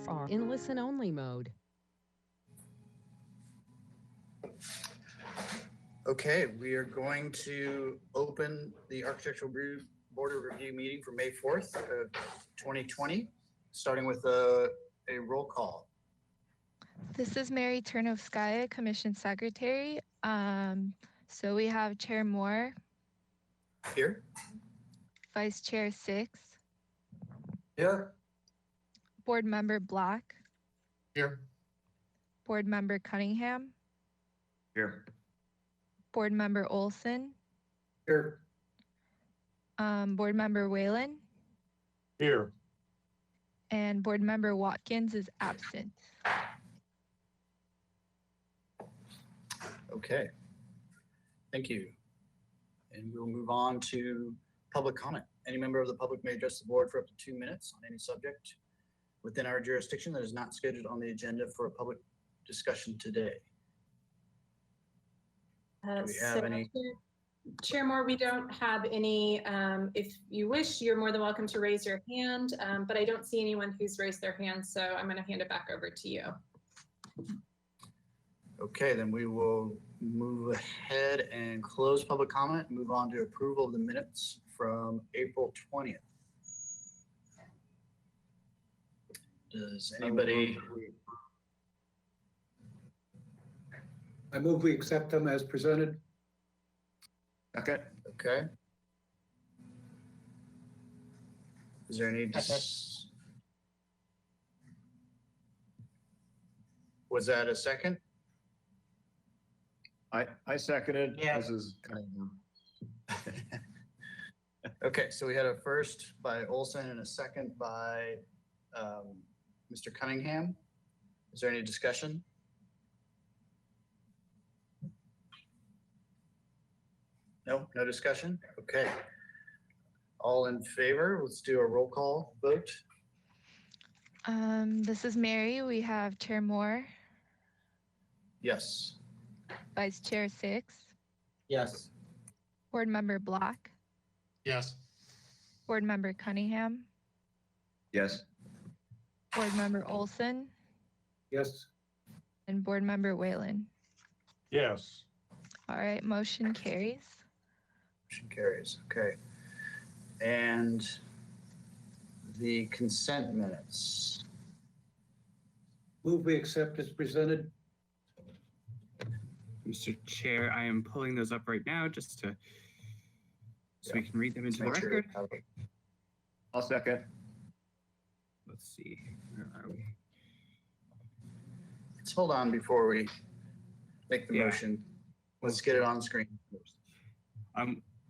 are in listen-only mode. Okay, we are going to open the Architectural Board of Review meeting for May 4th, 2020, starting with a roll call. This is Mary Turnovskaya, Commission Secretary. So we have Chair Moore. Here. Vice Chair Six. Here. Board Member Black. Here. Board Member Cunningham. Here. Board Member Olson. Here. Board Member Whalen. Here. And Board Member Watkins is absent. Okay, thank you. And we'll move on to public comment. Any member of the public may address the board for up to 2 minutes on any subject within our jurisdiction that is not scheduled on the agenda for a public discussion today. Do we have any? Chair Moore, we don't have any. If you wish, you're more than welcome to raise your hand, but I don't see anyone who's raised their hand, so I'm going to hand it back over to you. Okay, then we will move ahead and close public comment and move on to approval of the minutes from April 20th. Does anybody? I move we accept them as presented. Okay. Okay. Is there any? Was that a second? I seconded. Yeah. This is kind of. Okay, so we had a first by Olson and a second by Mr. Cunningham. Is there any discussion? No, no discussion? Okay. All in favor? Let's do a roll call vote. This is Mary. We have Chair Moore. Yes. Vice Chair Six. Yes. Board Member Black. Yes. Board Member Cunningham. Yes. Board Member Olson. Yes. And Board Member Whalen. Yes. All right, motion carries. Motion carries. Okay. And the consent minutes. Move we accept as presented. Mr. Chair, I am pulling those up right now just to so we can read them into the Make sure record. you have it. I'll second. Let's see, where are we? Let's hold on before we make the Yeah. motion. Let's get it on screen first.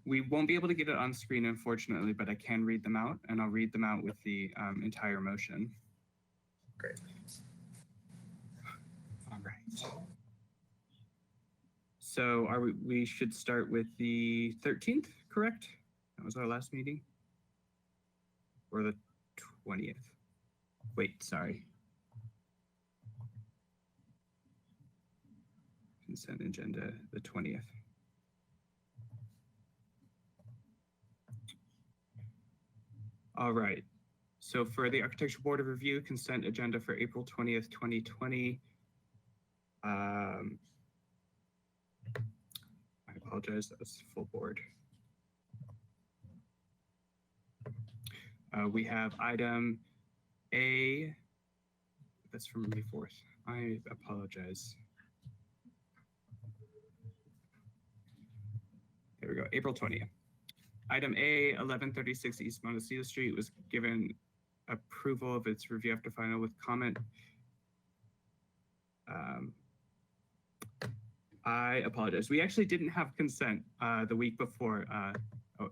We won't be able to get it on screen, unfortunately, but I can read them out, and I'll read them out with the entire motion. Great. All right. So we should start with the 13th, correct? That was our last meeting? Or the 20th? Wait, sorry. Consent agenda, the 20th. All right. So for the Architectural Board of Review consent agenda for April 20th, 2020, I apologize, that was full board. We have item A, that's from May 4th. I apologize. There we go, April 20th. Item A, 1136 East Montecito Street was given approval of its review after final with comment. I apologize. We actually didn't have consent the week before,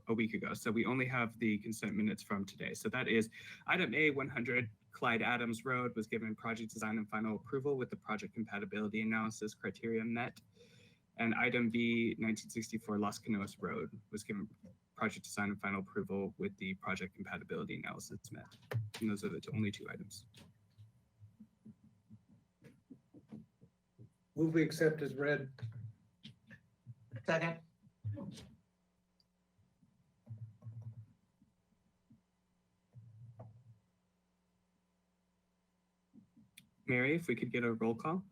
a week ago. So we only have the consent minutes from today. So that is item A, 100 Clyde Adams Road was given project design and final approval with the project compatibility analysis criteria met. And item B, 1964 Las Canoas Road was given project design and final approval with the project compatibility analysis met. And those are the only two items. Move we accept as read. Second. Mary, if we could get a roll call.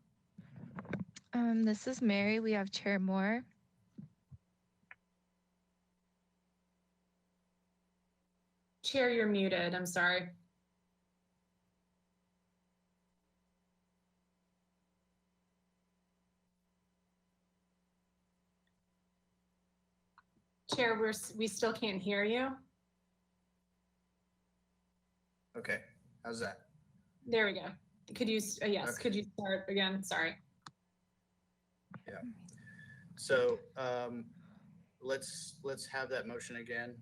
This is Mary. We have Chair Moore, Chair, you're muted. I'm sorry. Chair, we still can't hear you. Okay, how's that? There we go. Could you, yes, Okay. could you start again? Sorry. So let's have that motion again.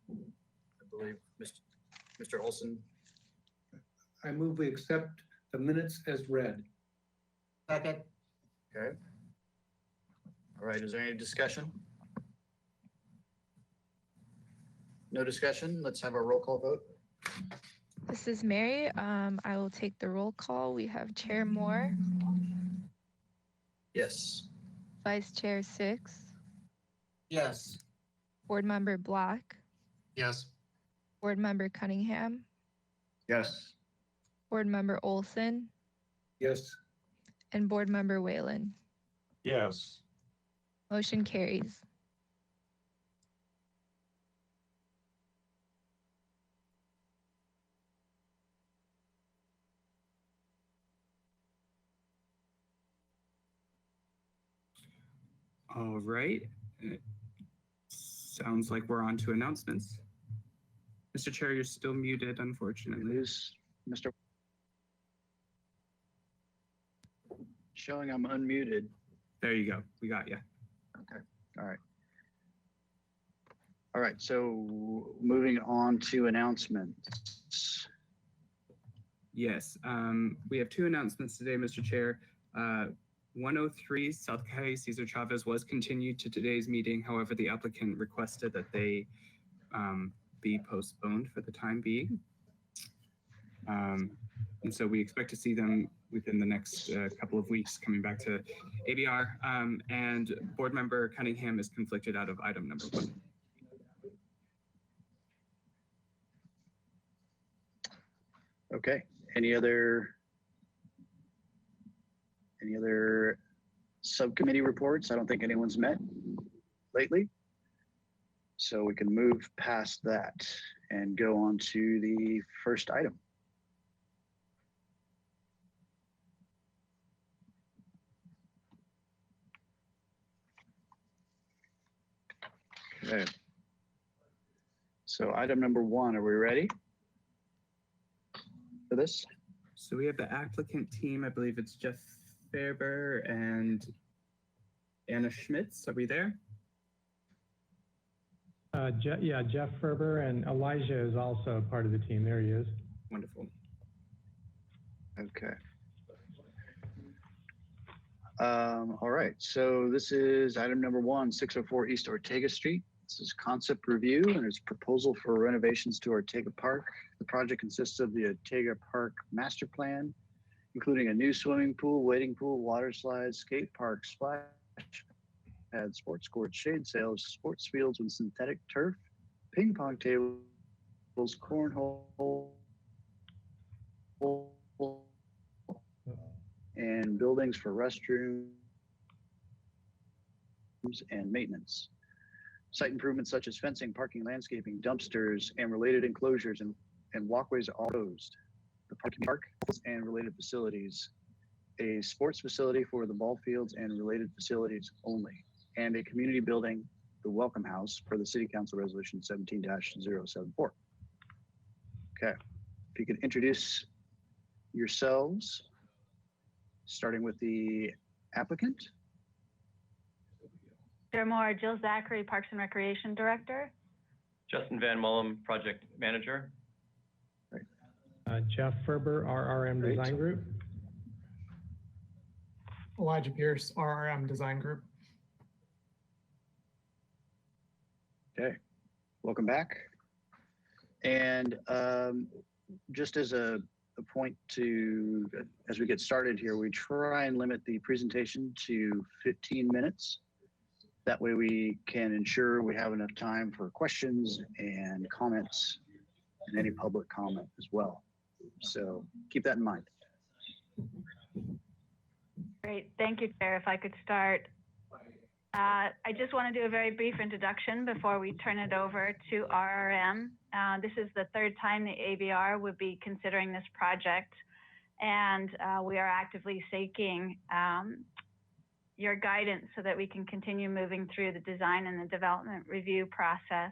I believe Mr. Olson. I move we accept the minutes as read. Second. Okay. All right, is there any discussion? No discussion? Let's have a roll call vote. this is Mary. I will take the roll call. We have Chair Moore, Yes. Vice Chair Six, Yes. Board Member Black, Yes. Board Member Cunningham, Yes. Board Member Olson, Yes. and Board Member Whalen. Yes. Motion carries. All right. It sounds like we're on to announcements. Mr. Chair, you're still muted, unfortunately. Lose Mr. Showing I'm unmuted. There you go. We got you. Okay, all right. All right, so moving on to announcements. Yes, we have two announcements today, Mr. Chair. 103 South Calle Cesar Chavez was continued to today's meeting. However, the applicant requested that they be postponed for the time being. And so we expect to see them within the next couple of weeks coming back to ABR. And Board Member Cunningham is conflicted out of item number 1. Okay, any other subcommittee reports? I don't think anyone's met lately. So we can move past that and go on to the first item. Okay. So item number 1, are we ready for this? So we have the applicant team. I believe it's Jeff Fairber and Anna Schmitz. Are we there? Yeah, Jeff Ferber and Elijah is also part of the team. There he is. Wonderful. Okay. All right, so this is item number 1, 604 East Ortega Street. This is concept review and it's proposal for renovations to Ortega Park. The project consists of the Ortega Park master plan, including a new swimming pool, wading pool, water slides, skate park, splash pad, sports court, shade sails, sports fields with synthetic turf, ping pong tables, cornhole, and buildings for restrooms and maintenance. Site improvements such as fencing, parking, landscaping, dumpsters, and related enclosures and walkways are closed. The park and related facilities, a sports facility for the ball fields and related facilities only, and a community building, the Welcome House, per the City Council Resolution 17-074. Okay, if you could introduce yourselves, starting with the applicant. Chair Moore, Jill Zachary, Parks and Recreation Director. Justin Van Mullum, Project Manager. Jeff Ferber, RRM Great. Design Group. Elijah Pierce, RRM Design Group. Okay, welcome back. And just as a point to, as we get started here, we try and limit the presentation to 15 minutes. That way we can ensure we have enough time for questions and comments and any public comment as well. So keep that in mind. Great. Thank you, Chair. If I could start. I just want to do a very brief introduction before we turn it over to RRM. This is the third time the ABR would be considering this project, and we are actively seeking your guidance so that we can continue moving through the design and the development review process.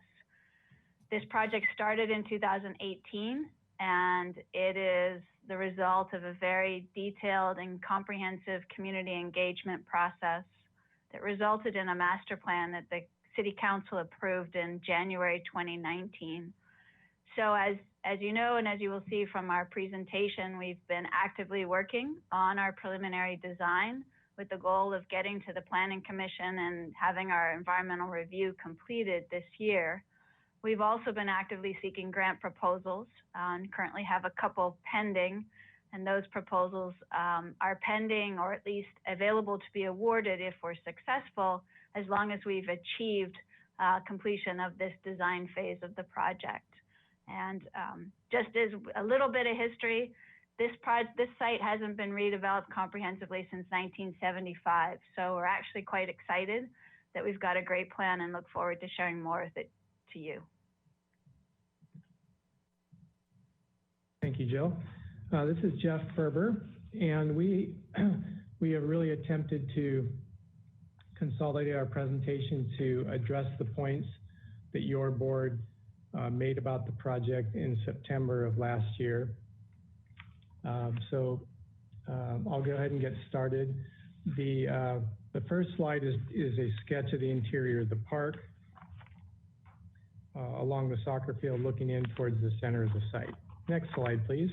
This project started in 2018, and it is the result of a very detailed and comprehensive community engagement process that resulted in a master plan that the City Council approved in January 2019. So as you know, and as you will see from our presentation, we've been actively working on our preliminary design with the goal of getting to the Planning Commission and having our environmental review completed this year. We've also been actively seeking grant proposals and currently have a couple pending, and those proposals are pending or at least available to be awarded if we're successful, as long as we've achieved completion of this design phase of the project. And just as a little bit of history, this site hasn't been redeveloped comprehensively since 1975. So we're actually quite excited that we've got a great plan and look forward to sharing more with it to you. Thank you, Jill. This is Jeff Ferber, and we have really attempted to consolidate our presentation to address the points that your board made about the project in September of last year. So I'll go ahead and get started. The first slide is a sketch of the interior of the park along the soccer field looking in towards the center of the site. Next slide, please.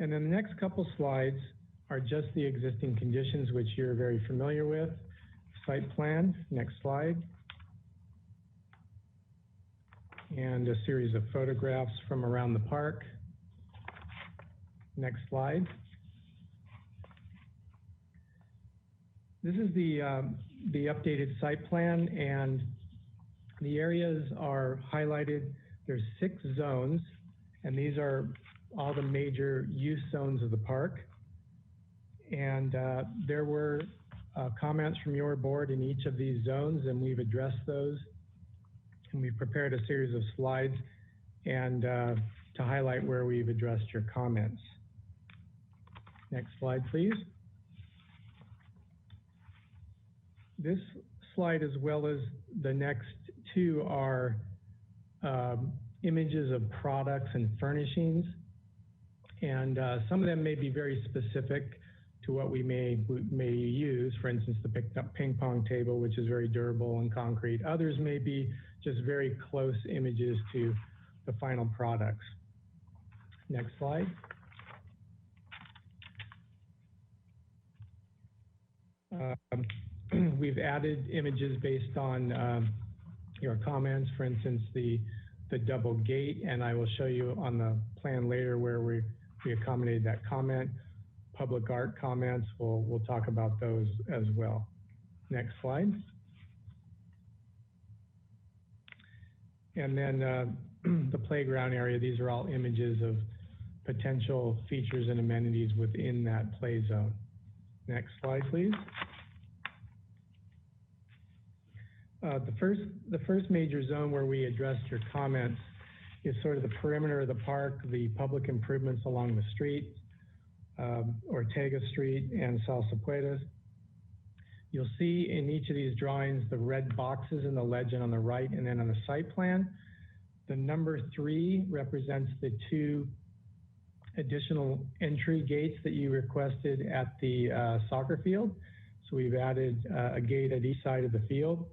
And then the next couple slides are just the existing conditions, which you're very familiar with. Site plan, next slide. And a series of photographs from around the park. Next slide. This is the updated site plan, and the areas are highlighted. There's 6 zones, and these are all the major use zones of the park. And there were comments from your board in each of these zones, and we've addressed those. And we've prepared a series of slides and to highlight where we've addressed your comments. Next slide, please. This slide, as well as the next 2, are images of products and furnishings. And some of them may be very specific to what we may use. For instance, the ping pong table, which is very durable and concrete. Others may be just very close images to the final products. Next slide. We've added images based on your comments, for instance, the double gate, and I will show you on the plan later where we accommodated that comment. Public art comments, we'll talk about those as well. Next slide. And then the playground area, these are all images of potential features and amenities within that play zone. Next slide, please. The first major zone where we addressed your comments is sort of the perimeter of the park, the public improvements along the street, Ortega Street and Salsa Puertas. You'll see in each of these drawings the red boxes in the legend on the right, and then on the site plan, the number 3 represents the 2 additional entry gates that you requested at the soccer field. So we've added a gate at each side of the field,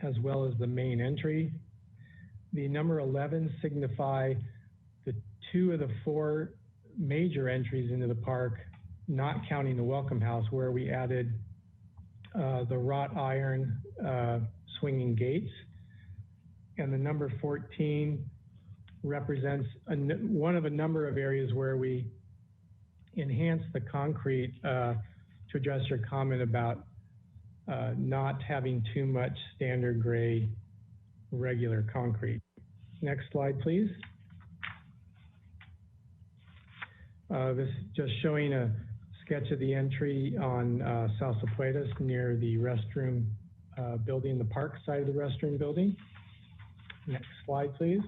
as well as the main entry. The number 11 signify the 2 of the 4 major entries into the park, not counting the welcome house, where we added the wrought iron swinging gates. And the number 14 represents one of a number of areas where we enhanced the concrete to address your comment about not having too much standard gray regular concrete. Next slide, please. This is just showing a sketch of the entry on South Sapuetas near the restroom building, the park side of the restroom building. Next slide, please.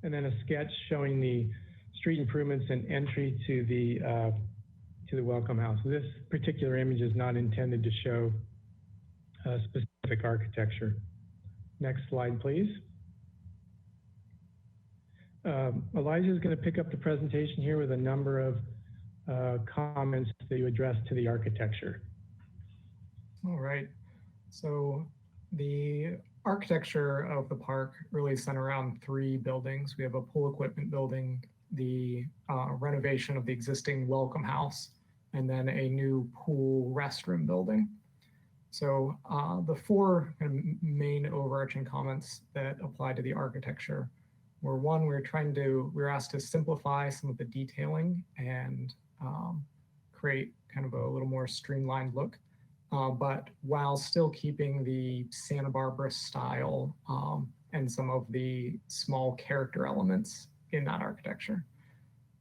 And then a sketch showing the street improvements and entry to the welcome house. This particular image is not intended to show specific architecture. Next slide, please. Elijah is going to pick up the presentation here with a number of comments that you address to the architecture. All right. So the architecture of the park really is centered around 3 buildings. We have a pool equipment building, the renovation of the existing welcome house, and then a new pool restroom building. So the 4 kind of main overarching comments that apply to the architecture were, one, we were asked to simplify some of the detailing and create kind of a little more streamlined look, but while still keeping the Santa Barbara style and some of the small character elements in that architecture.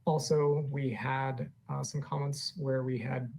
Also, we had some comments where we had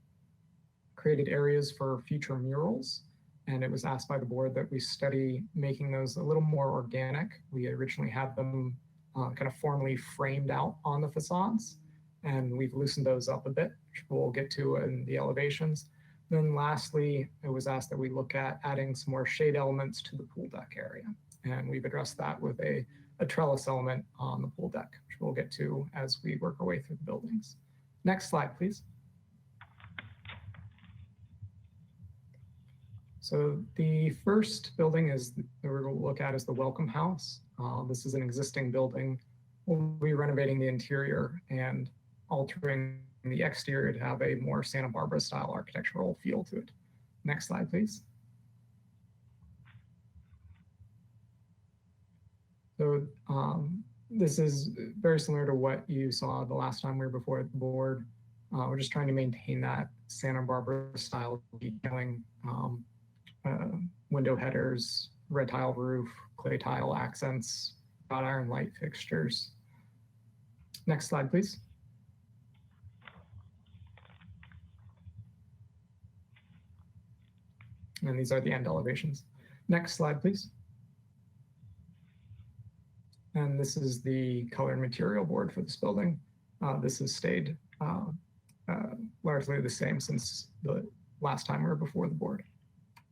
created areas for future murals, and it was asked by the board that we study making those a little more organic. We originally had them kind of formally framed out on the facades, and we've loosened those up a bit, which we'll get to in the elevations. Then lastly, it was asked that we look at adding some more shade elements to the pool deck area, and we've addressed that with a trellis element on the pool deck, which we'll get to as we work our way through the buildings. Next slide, please. So the first building that we're going to look at is the welcome house. This is an existing building. We'll be renovating the interior and altering the exterior to have a more Santa Barbara style architectural feel to it. Next slide, please. So this is very similar to what you saw the last time we were before the board. We're just trying to maintain that Santa Barbara style detailing. Window headers, red tile roof, clay tile accents, wrought iron light fixtures. Next slide, please. And these are the end elevations. Next slide, please. And this is the color and material board for this building. This has stayed largely the same since the last time we were before the board.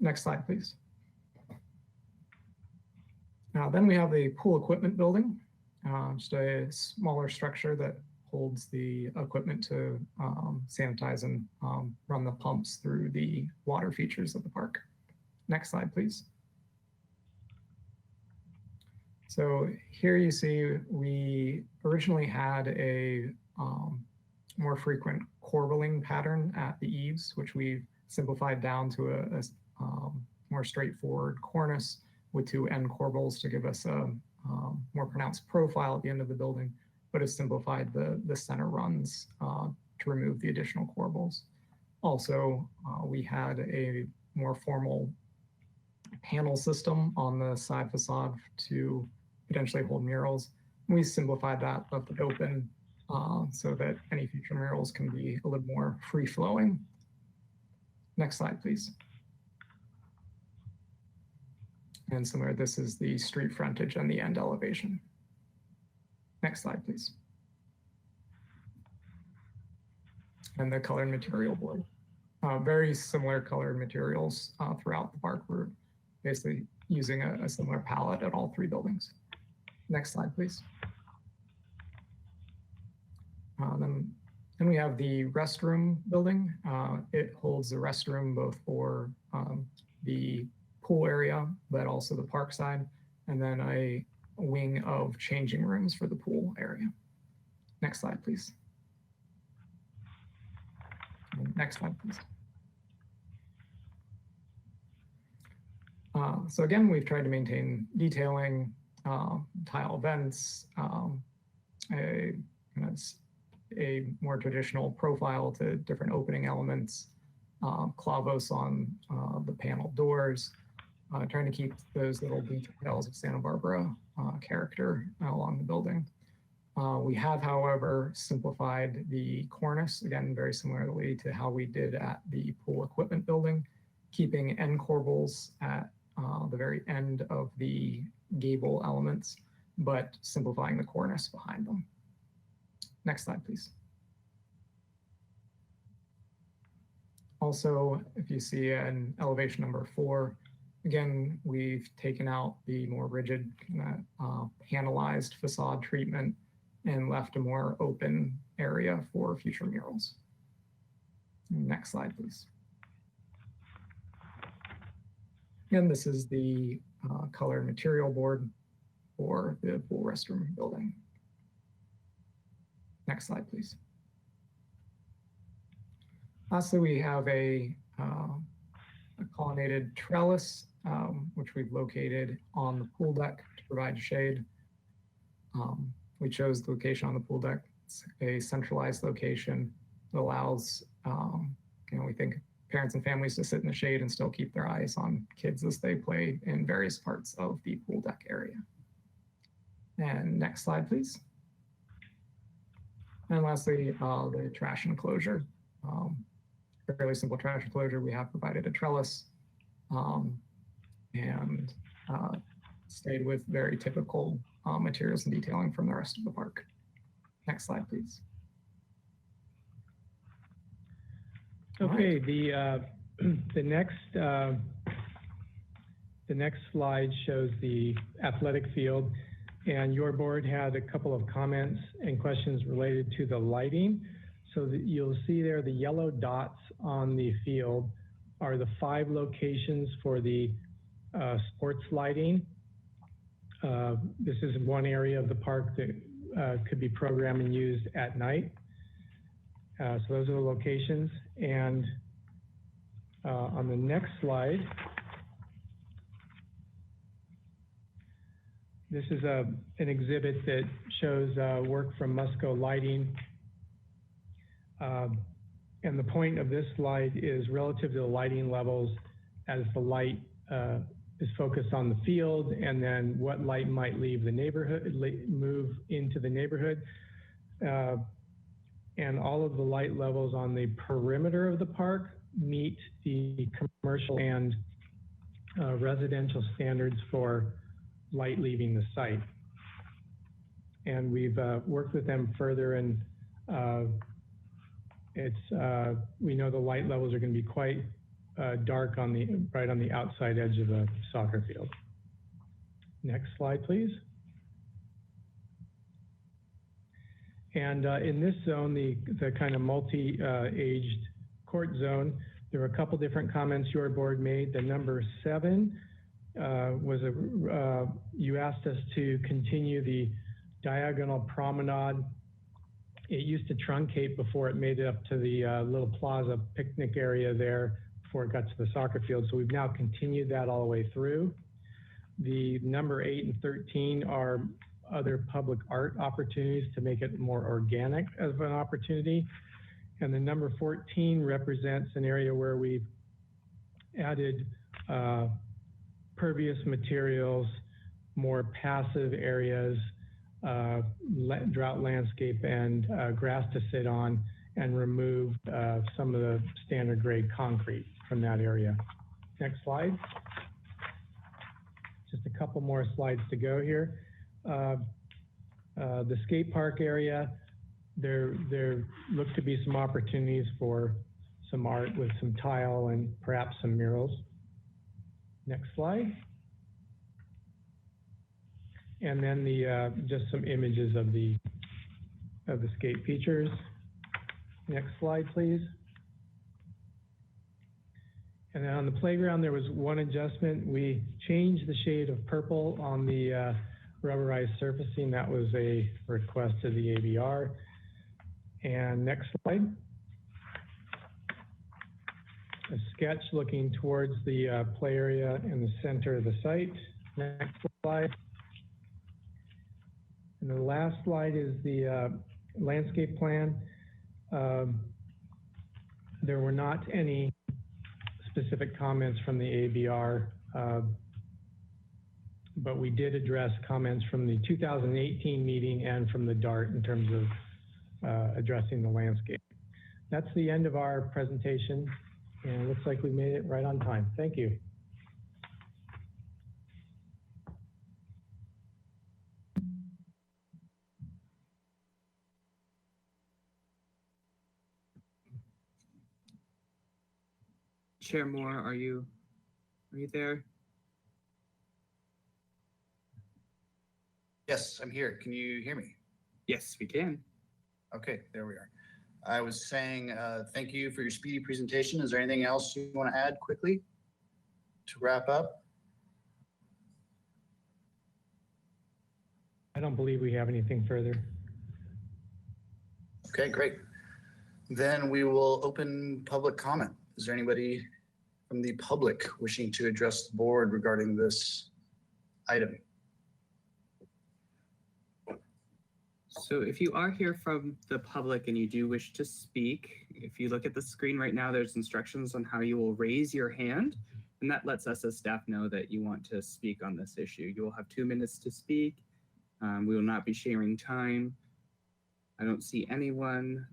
Next slide, please. Then we have the pool equipment building, just a smaller structure that holds the equipment to sanitize and run the pumps through the water features of the park. Next slide, please. So here you see we originally had a more frequent corbelling pattern at the eaves, which we've simplified down to a more straightforward cornice with 2 end corbels to give us a more pronounced profile at the end of the building, but it's simplified the center runs to remove the additional corbels. Also, we had a more formal panel system on the side facade to potentially hold murals. We simplified that, left it open so that any future murals can be a little more free-flowing. Next slide, please. And similar, this is the street frontage and the end elevation. Next slide, please. And the color and material board. Very similar colored materials throughout the park. We're basically using a similar palette at all 3 buildings. Next slide, please. Then we have the restroom building. It holds the restroom both for the pool area, but also the park side, and then a wing of changing rooms for the pool area. Next slide, please. Next slide, please. So again, we've tried to maintain detailing, tile vents, a more traditional profile to different opening elements, clavos on the panel doors, trying to keep those little details of Santa Barbara character along the building. We have, however, simplified the cornice, again, very similarly to how we did at the pool equipment building, keeping end corbels at the very end of the gable elements, but simplifying the cornice behind them. Next slide, please. Also, if you see an elevation number 4, again, we've taken out the more rigid panelized facade treatment and left a more open area for future murals. Next slide, please. And this is the color material board for the pool restroom building. Next slide, please. Lastly, we have a colonnaded trellis, which we've located on the pool deck to provide shade. We chose the location on the pool deck. It's a centralized location that allows, we think, parents and families to sit in the shade and still keep their eyes on kids as they play in various parts of the pool deck area. And next slide, please. And lastly, the trash enclosure. Fairly simple trash enclosure. We have provided a trellis and stayed with very typical materials and detailing from the rest of the park. Next slide, please. Okay, the next slide shows the athletic field, and your board had a couple of comments and questions related to the lighting. So that you'll see there the yellow dots on the field are the 5 locations for the sports lighting. This is one area of the park that could be programmed and used at night. So those are the locations. And on the next slide, this is an exhibit that shows work from Musco Lighting. And the point of this slide is relative to the lighting levels as the light is focused on the field, and then what light might leave the neighborhood, move into the neighborhood. And all of the light levels on the perimeter of the park meet the commercial and residential standards for light leaving the site. And we've worked with them further, and we know the light levels are going to be quite dark right on the outside edge of the soccer field. Next slide, please. And in this zone, the kind of multi-aged court zone, there were a couple different comments your board made. The number 7 was you asked us to continue the diagonal promenade. It used to truncate before it made it up to the little plaza picnic area there before it got to the soccer field. So we've now continued that all the way through. The number 8 and 13 are other public art opportunities to make it more organic as an opportunity. And the number 14 represents an area where we've added pervious materials, more passive areas, drought landscape, and grass to sit on, and remove some of the standard grade concrete from that area. Next slide. Just a couple more slides to go here. The skate park area, there look to be some opportunities for some art with some tile and perhaps some murals. Next slide. And then just some images of the skate features. Next slide, please. And then on the playground, there was one adjustment. We changed the shade of purple on the rubberized surfacing. That was a request to the ABR. And next slide. A sketch looking towards the play area in the center of the site. Next slide. And the last slide is the landscape plan. There were not any specific comments from the ABR, but we did address comments from the 2018 meeting and from the DART in terms of addressing the landscape. That's the end of our presentation, and it looks like we made it right on time. Thank you. Chair Moore, are you there? Yes, I'm here. Can you hear me? Yes, we can. Okay, there we are. I was saying thank you for your speedy presentation. Is there anything else you want to add quickly to wrap up? I don't believe we have anything further. Okay, great. Then we will open public comment. Is there anybody from the public wishing to address the board regarding this item? So if you are here from the public and you do wish to speak, if you look at the screen right now, there's instructions on how you will raise your hand, and that lets us as staff know that you want to speak on this issue. You will have 2 minutes to speak. We will not be sharing time. I don't see anyone.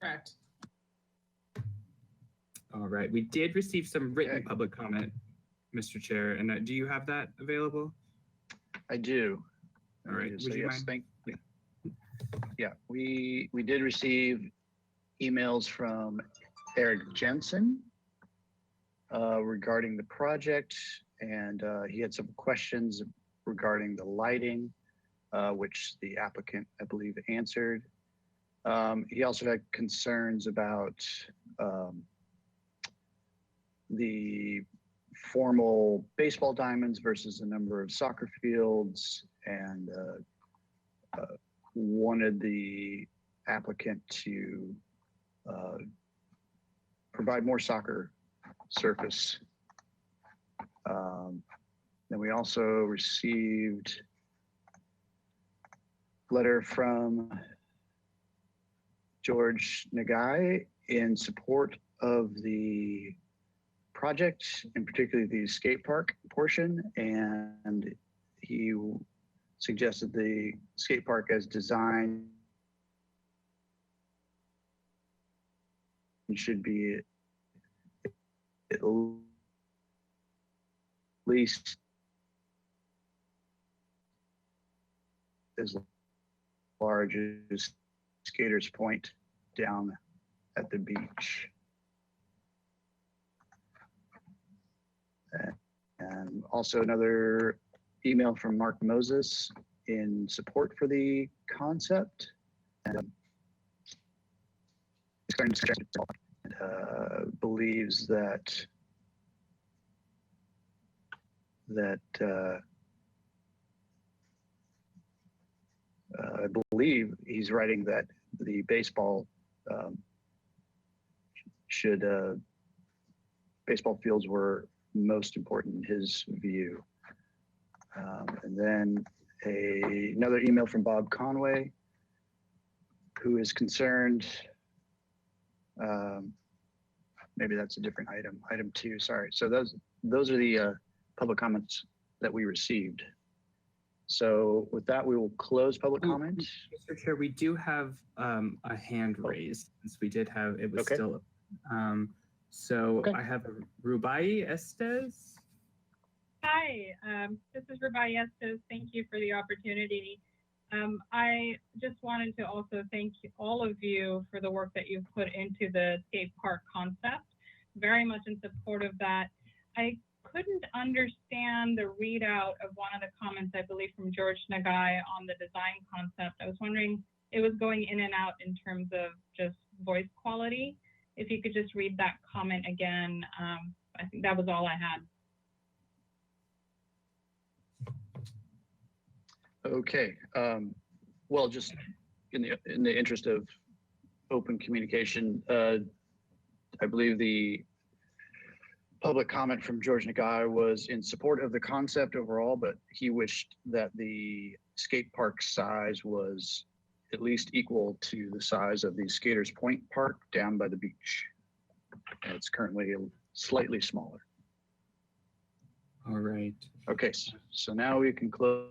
Correct. All right, we did receive some written public comment, Mr. Chair, and do you have that available? I do. All right, would you mind? Yeah, we did receive emails from Eric Jensen regarding the project, and he had some questions regarding the lighting, which the applicant, I believe, answered. He also had concerns about the formal baseball diamonds versus the number of soccer fields, and wanted the applicant to provide more soccer surface. Then we also received a letter from George Nagai in support of the project, and particularly the skate park portion, and he suggested the skate park as designed should be at least as large as Skaters Point down at the beach. And also another email from Mark Moses in support for the concept. And believes that I believe he's writing that the baseball baseball fields were most important in his view. And then another email from Bob Conway, who is concerned, maybe that's a different item, item 2, sorry. So those are the public comments that we received. So with that, we will close public comment. Mr. Chair, we do have a hand raised, since we did have, it was Okay. still, so Okay. I have Rubai Estes. Hi, this is Rubai Estes. Thank you for the opportunity. I just wanted to also thank all of you for the work that you've put into the skate park concept. Very much in support of that. I couldn't understand the readout of one of the comments, I believe, from George Nagai on the design concept. I was wondering, it was going in and out in terms of just voice quality. If you could just read that comment again, I think that was all I had. Okay. Well, just in the interest of open communication, I believe the public comment from George Nagai was in support of the concept overall, but he wished that the skate park size was at least equal to the size of the Skaters Point Park down by the beach. And it's currently slightly smaller. All right. Okay, so now we can close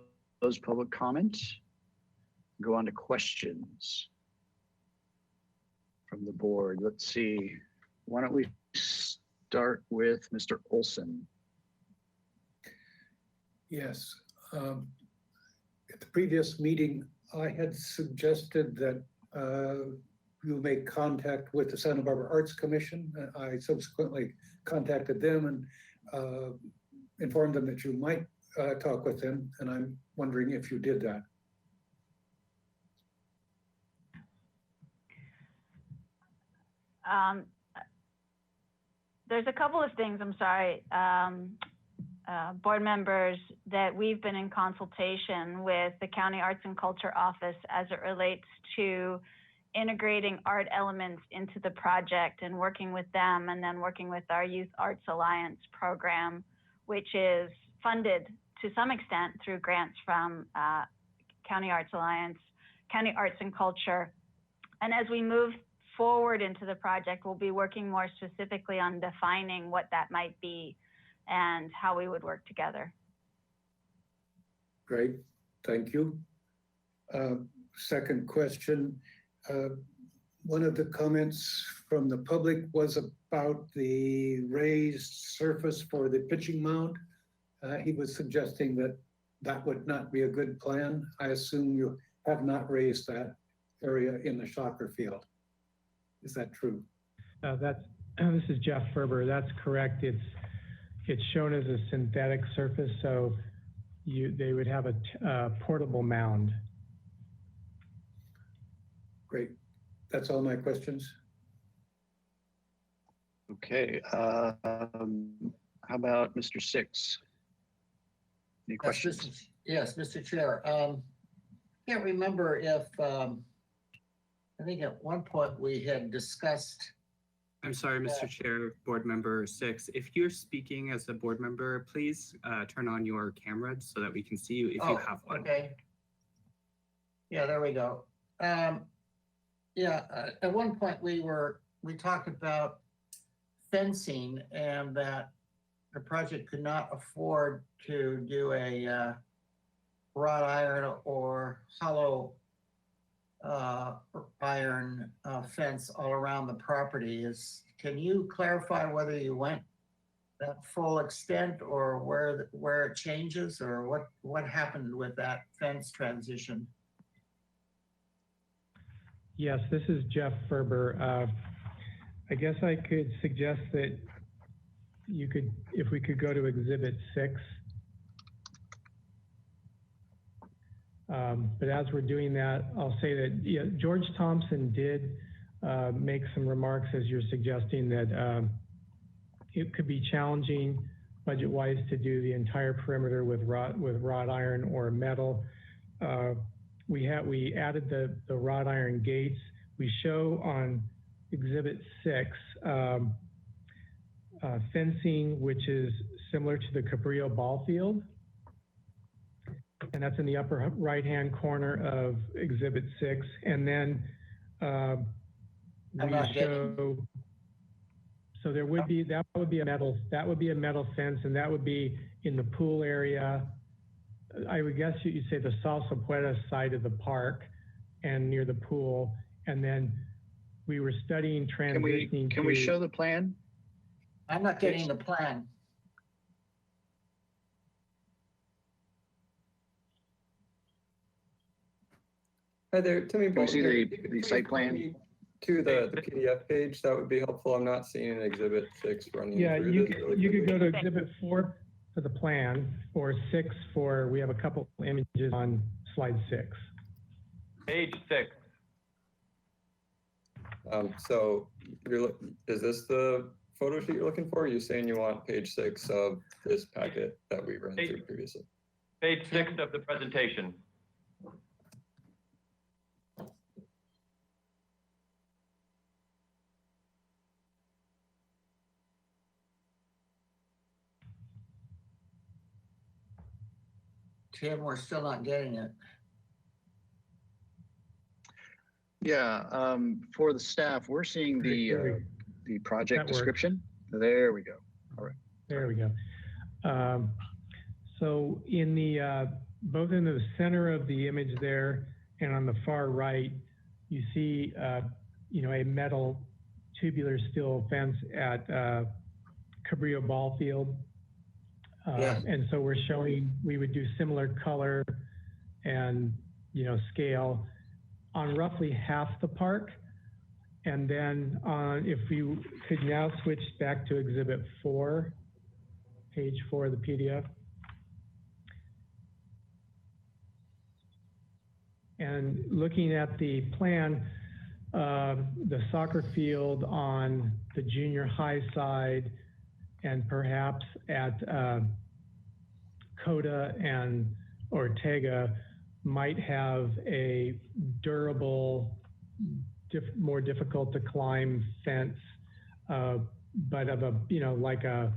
public comment. Go on to questions from the board. Let's see. Why don't we start with Mr. Olson? Yes. At the previous meeting, I had suggested that you make contact with the Santa Barbara Arts Commission. I subsequently contacted them and informed them that you might talk with them, and I'm wondering if you did that. There's a couple of things, I'm sorry, board members, that we've been in consultation with the County Arts and Culture Office as it relates to integrating art elements into the project and working with them, and then working with our Youth Arts Alliance program, which is funded to some extent through grants from County Arts Alliance, County Arts and Culture. And as we move forward into the project, we'll be working more specifically on defining what that might be and how we would work together. Great, thank you. Second question. One of the comments from the public was about the raised surface for the pitching mound. He was suggesting that that would not be a good plan. I assume you have not raised that area in the soccer field. Is that true? This is Jeff Ferber. That's correct. It's shown as a synthetic surface, so they would have a portable mound. Great. That's all my questions. Okay. How about Mr. Six? Any questions? Yes, Mr. Chair. Can't remember if, I think at one point we had discussed. I'm sorry, Mr. Chair, Board Member 6. If you're speaking as a board member, please turn on your camera so that we can see you if you have one. Okay. Yeah, there we go. At one point we talked about fencing and that the project could not afford to do a wrought iron or hollow iron fence all around the property. Can you clarify whether you went that full extent or where it changes, or what happened with that fence transition? Yes, this is Jeff Ferber. I guess I could suggest that if we could go to Exhibit 6. But as we're doing that, I'll say that George Thompson did make some remarks, as you're suggesting, that it could be challenging budget-wise to do the entire perimeter with wrought iron or metal. We added the wrought iron gates. We show on Exhibit 6 fencing, which is similar to the Cabrillo ball field. And that's in the upper right-hand corner of Exhibit 6. And then we show, so there would be, that would be a metal fence, and that would be in the pool area. I would guess you'd say the Salsa Puerta side of the park and near the pool. And then we were studying transitioning. Can we show the plan? I'm not getting the plan. Hi there, Timmy. Can we see the site plan? To the PDF page, that would be helpful. I'm not seeing an Exhibit 6 running. Yeah, you could go to Exhibit 4 for the plan, or 6 for, we have a couple images on slide 6. Page 6. So is this the photo sheet you're looking for? Or are you saying you want page 6 of this packet that we ran through previously? Page 6 of the presentation. Tim, we're still not getting it. Yeah, for the staff, we're seeing the project description. There we go. All right. There we go. So in the, both in the center of the image there and on the far right, you see, you know, a metal tubular steel fence at Cabrillo Ball Field. Yeah. And so we're showing, we would do similar color and, you know, scale on roughly half the park. And then if you could now switch back to Exhibit 4, page 4 of the PDF. And looking at the plan, the soccer field on the junior high side and perhaps at Coda and Ortega might have a durable, more difficult to climb fence, but of a, you know, like a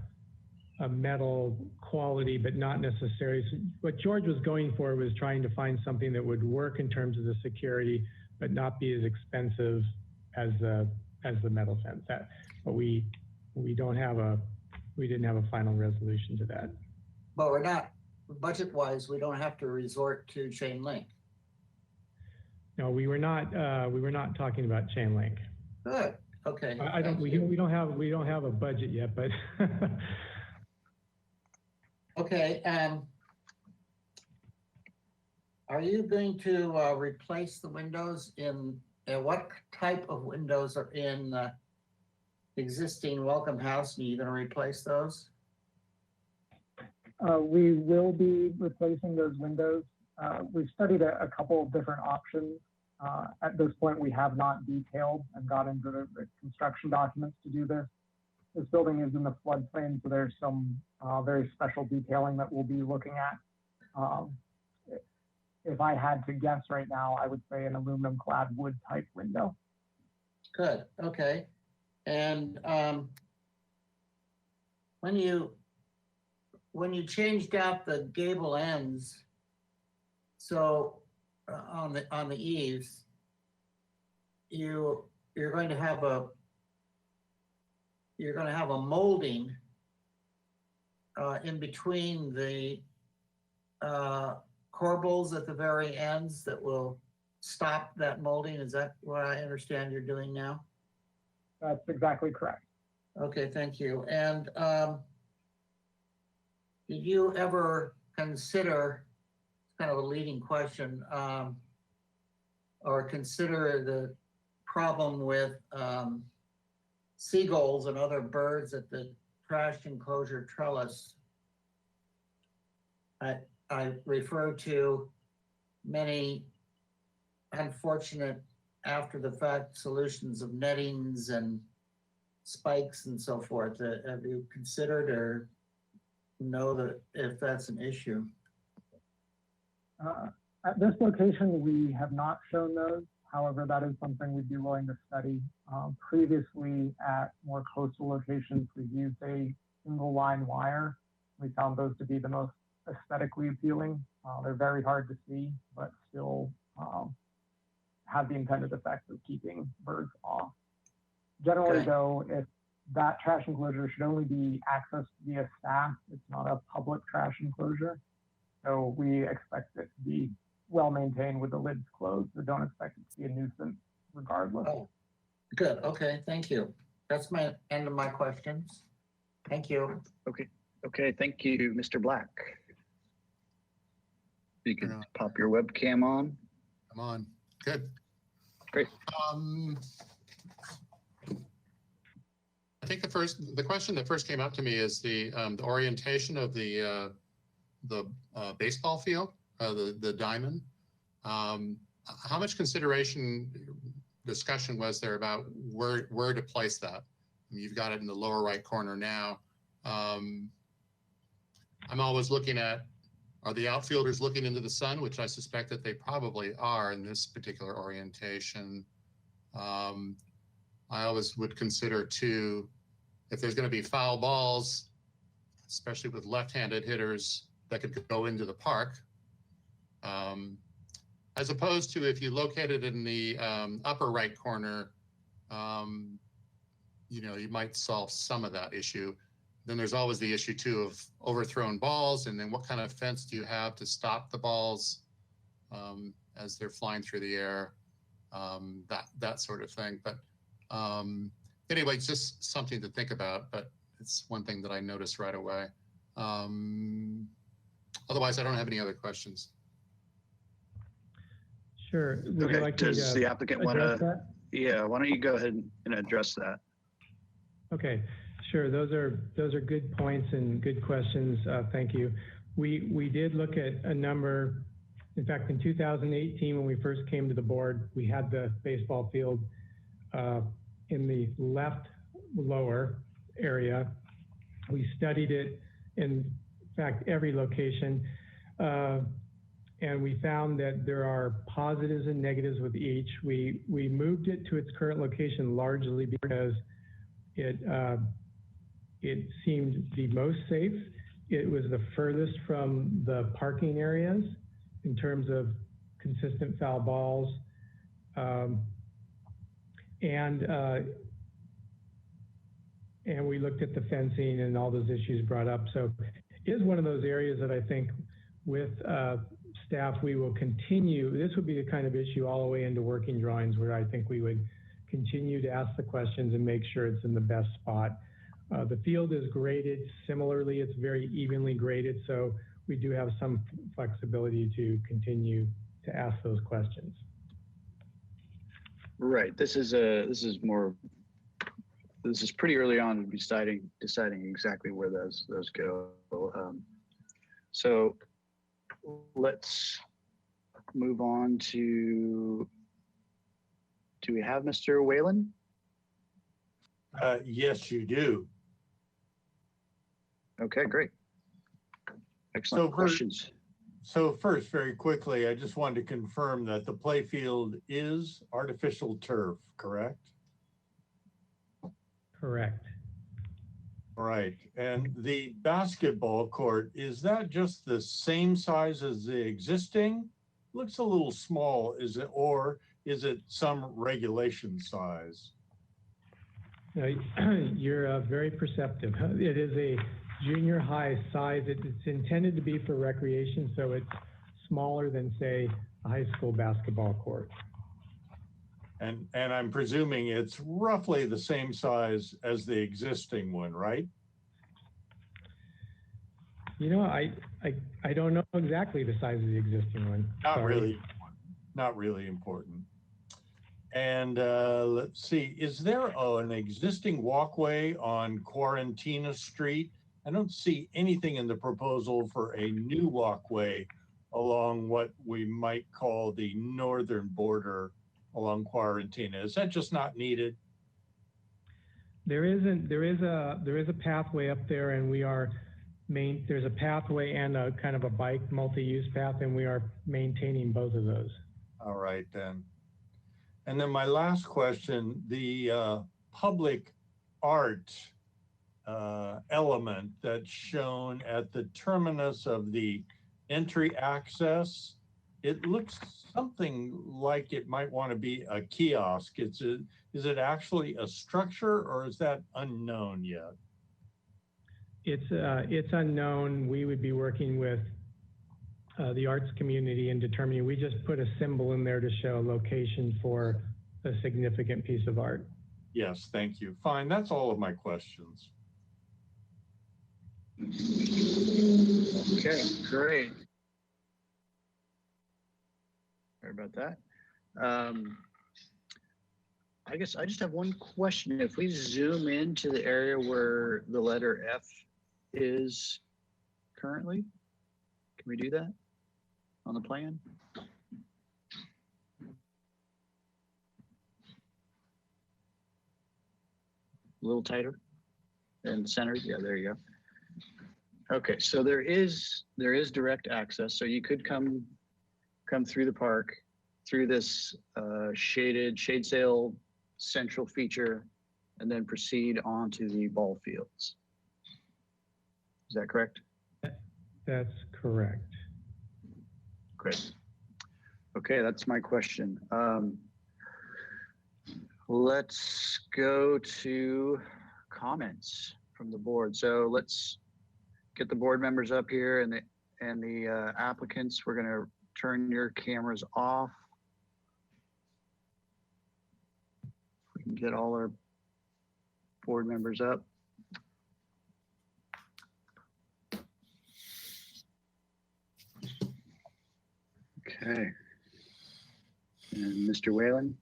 metal quality, but not necessarily. So what George was going for was trying to find something that would work in terms of the security, but not be as expensive as the metal fence. But we didn't have a final resolution to that. But we're not, budget-wise, we don't have to resort to chain link. No, we were not talking about chain link. Good. Okay. We don't have a budget yet, but okay. Are you going to replace the windows in what type of windows are in the existing Welcome House? Are you going to replace those? We will be replacing those windows. We've studied a couple of different options. At this point, we have not detailed and got into the construction documents to do this. This building is in the floodplain, so there's some very special detailing that we'll be looking at. If I had to guess right now, I would say an aluminum clad wood type window. Good. Okay. And when you changed out the gable ends, so on the eaves, you're going to have a molding in between the corbels at the very ends that will stop that molding. Is that what I understand you're doing now? That's exactly correct. Okay, thank you. And did you ever consider, kind of a leading question, or consider the problem with seagulls and other birds at the trash enclosure trellis? I refer to many unfortunate after the fact solutions of nettings and spikes and so forth. Have you considered or know that if that's an issue? At this location, we have not shown those. However, that is something we'd be willing to study. Previously, at more coastal locations, we've used a single line wire. We found those to be the most aesthetically appealing. They're very hard to see, but still have the intended effect of keeping birds off. Generally, though, if that trash enclosure should only be accessed via staff, it's not a public trash enclosure. So we expect it to be well maintained with the lids closed. So don't expect it to be a nuisance regardless. Oh, good. Okay, thank you. That's my end of my questions. Thank you. Okay, thank you, Mr. Black. You can pop your webcam on. I'm on. Good. Great. I think the question that first came up to me is the orientation of the baseball field, the diamond. How much discussion was there about where to place that? I mean, you've got it in the lower right corner now. I'm always looking at, are the outfielders looking into the sun, which I suspect that they probably are in this particular orientation. I always would consider too, if there's going to be foul balls, especially with left-handed hitters that could go into the park, as opposed to if you locate it in the upper right corner, you know, you might solve some of that issue. then there's always the issue too of overthrown balls, and then what kind of fence do you have to stop the balls as they're flying through the air, that sort of thing. But anyway, it's just something to think about, but it's one thing that I noticed right away. Otherwise, I don't have any other questions. Sure. Would Okay, you like does me to the applicant want address to, that? yeah, why don't you go ahead and address that? Okay, sure. Those are good points and good questions. Thank you. We did look at a number. In fact, in 2018, when we first came to the board, we had the baseball field in the left lower area. We studied it in fact every location, and we found that there are positives and negatives with each. We moved it to its current location largely because it seemed the most safe. It was the furthest from the parking areas in terms of consistent foul balls. And we looked at the fencing and all those issues brought up. So it is one of those areas that I think with staff, we will continue. This would be the kind of issue all the way into working drawings where I think we would continue to ask the questions and make sure it's in the best spot. The field is graded similarly. It's very evenly graded. So we do have some flexibility to continue to ask those questions. Right. This is pretty early on in deciding exactly where those go. So let's move on to, do we have Mr. Whalen? Yes, you do. Okay, great. Excellent questions. So first, very quickly, I just wanted to confirm that the play field is artificial turf, correct? Correct. Right. And the basketball court, is that just the same size as the existing? Looks a little small, is it, or is it some regulation size? You're very perceptive. It is a junior high size. It's intended to be for recreation, so it's smaller than, say, a high school basketball court. And I'm presuming it's roughly the same size as the existing one, right? You know, I don't know exactly the size of the existing one. Not really important. And let's see, is there an existing walkway on Quarantina Street? I don't see anything in the proposal for a new walkway along what we might call the northern border along Quarantina. Is that just not needed? There is a pathway up there, and there's a pathway and a kind of a bike multi-use path, and we are maintaining both of those. All right then. And then my last question, the public art element that's shown at the terminus of the entry access, it looks something like it might want to be a kiosk. Is it actually a structure, or is that unknown yet? It's unknown. We would be working with the arts community in determining. We just put a symbol in there to show a location for a significant piece of art. Yes, thank you. Fine, that's all of my questions. Okay, great. Sorry about that. I guess I just have one question. If we zoom into the area where the letter F is currently, can we do that on the plan? A little tighter and centered. Yeah, there you go. Okay, so there is direct access. So you could come through the park, through this shade sail central feature, and then proceed onto the ball fields. Is that correct? That's correct. Great. Okay, that's my question. Let's go to comments from the board. So let's get the board members up here and the applicants. We're gonna turn your cameras off. We can get all our board members up. Okay. And Mr. Whalen?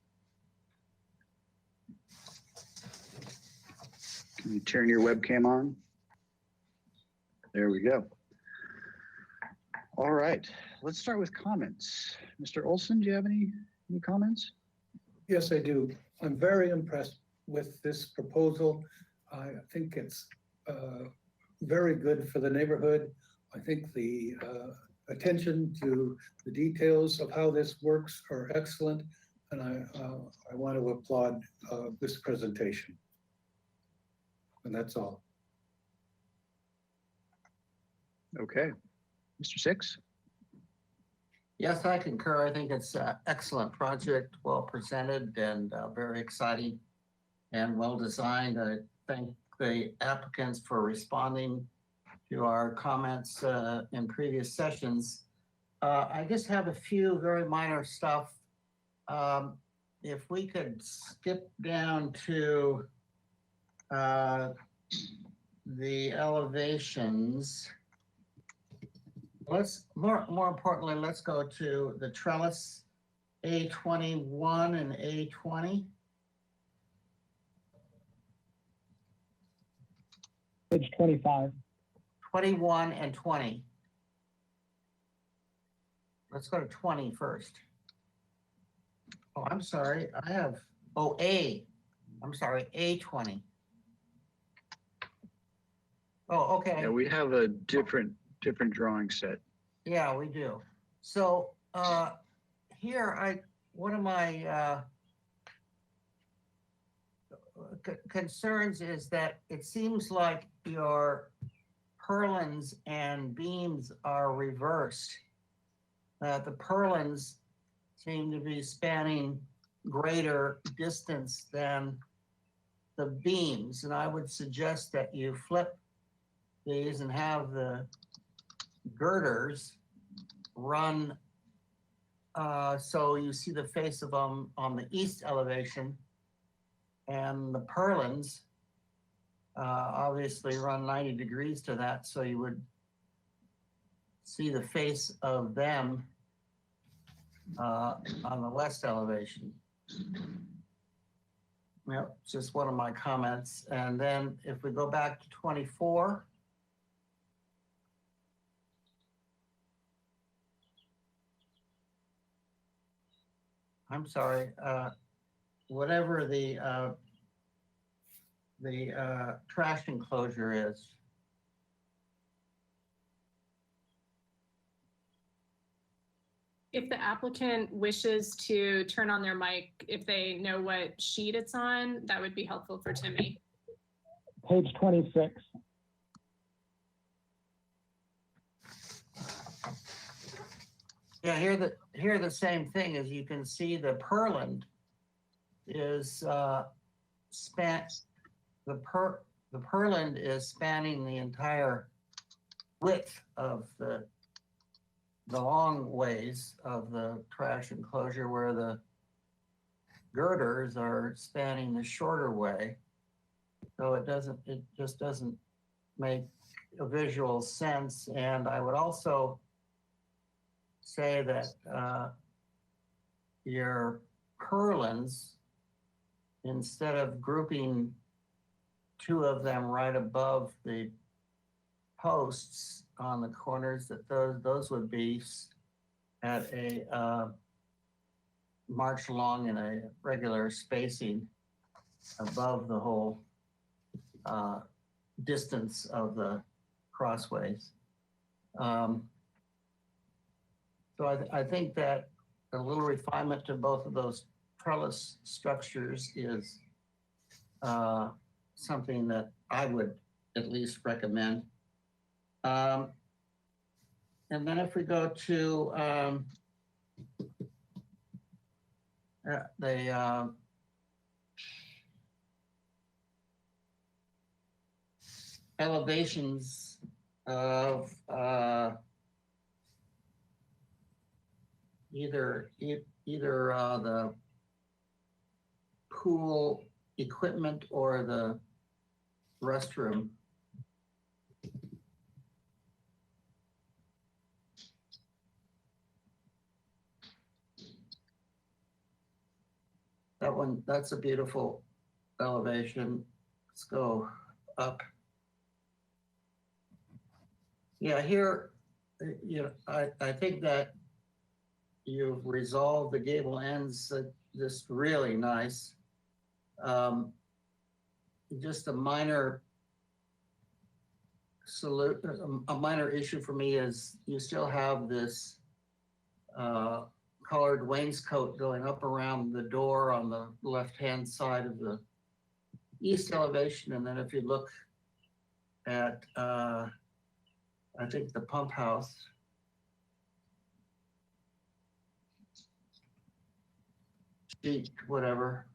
Can you turn your webcam on? There we go. All right, let's start with comments. Mr. Olson, do you have any comments? Yes, I do. I'm very impressed with this proposal. I think it's very good for the neighborhood. I think the attention to the details of how this works are excellent, and I want to applaud this presentation. And that's all. Okay, Mr. Six? Yes, I concur. I think it's an excellent project, well presented and very exciting and well designed. I thank the applicants for responding to our comments in previous sessions. I just have a few very minor stuff. If we could skip down to the elevations. Let's more importantly, let's go to the trellis A21 and A20. Page 25. 21 and 20. Let's go to 20 first. Oh, I'm sorry. I have, I'm sorry, A20. Oh, okay. Yeah, we have a different drawing set. Yeah, we do. So here, one of my concerns is that it seems like your purlins and beams are reversed. The purlins seem to be spanning greater distance than the beams, and I would suggest that you flip these and have the girders run so you see the face of them on the east elevation, and the purlins obviously run 90 degrees to that, so you would see the face of them on the west elevation. Yep, just one of my comments. And then if we go back to 24. I'm sorry, whatever the trash enclosure is. If the applicant wishes to turn on their mic, if they know what sheet it's on, that would be helpful for Timmy. Page 26. Yeah, here the same thing. As you can see, the purlin is the purlin is spanning the entire width of the long ways of the trash enclosure, where the girders are spanning the shorter way. So it just doesn't make a visual sense. And I would also say that your purlins, instead of grouping two of them right above the posts on the corners, that those would be at a march along in a regular spacing above the whole distance of the crossways. So I think that a little refinement to both of those trellis structures is something that I would at least recommend. And then if we go to elevations of either the pool equipment or the restroom. That one, that's a beautiful elevation. Let's go up. Yeah, here, I think that you've resolved the gable ends just really nice. Just a minor issue for me is you still have this colored wainscot going up around the door on the left-hand side of the east elevation. And then if you look at, I think the pump house, sheet, whatever.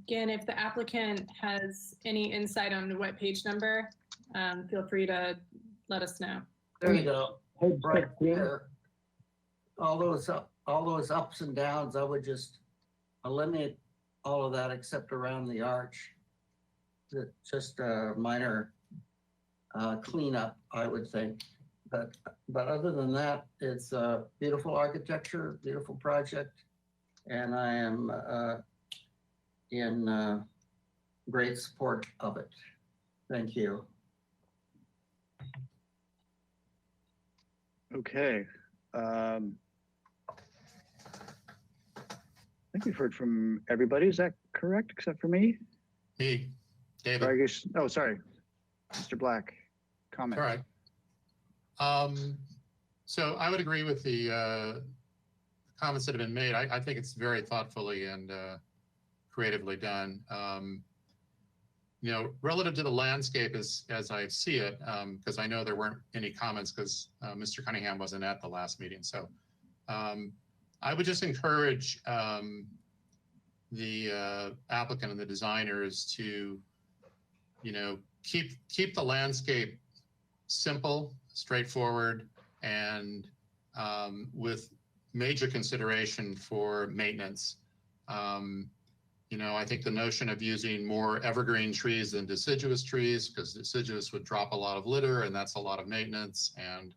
Again, if the applicant has any insight on what page number, feel free to let us know. There you go. Page Right 16. there. All those ups and downs, I would just eliminate all of that except around the arch. Just a minor cleanup, I would think. But other than that, it's a beautiful architecture, beautiful project, and I am in great support of it. Thank you. Okay. I think we've heard from everybody. Is that correct, except for me? Me, David. Oh, sorry. Mr. Black, comment. All right. So I would agree with the comments that have been made. I think it's very thoughtfully and creatively done. Relative to the landscape as I see it, because I know there weren't any comments because Mr. Cunningham wasn't at the last meeting. So I would just encourage the applicant and the designers to, keep the landscape simple, straightforward, and with major consideration for maintenance. I think the notion of using more evergreen trees than deciduous trees, because deciduous would drop a lot of litter and that's a lot of maintenance, and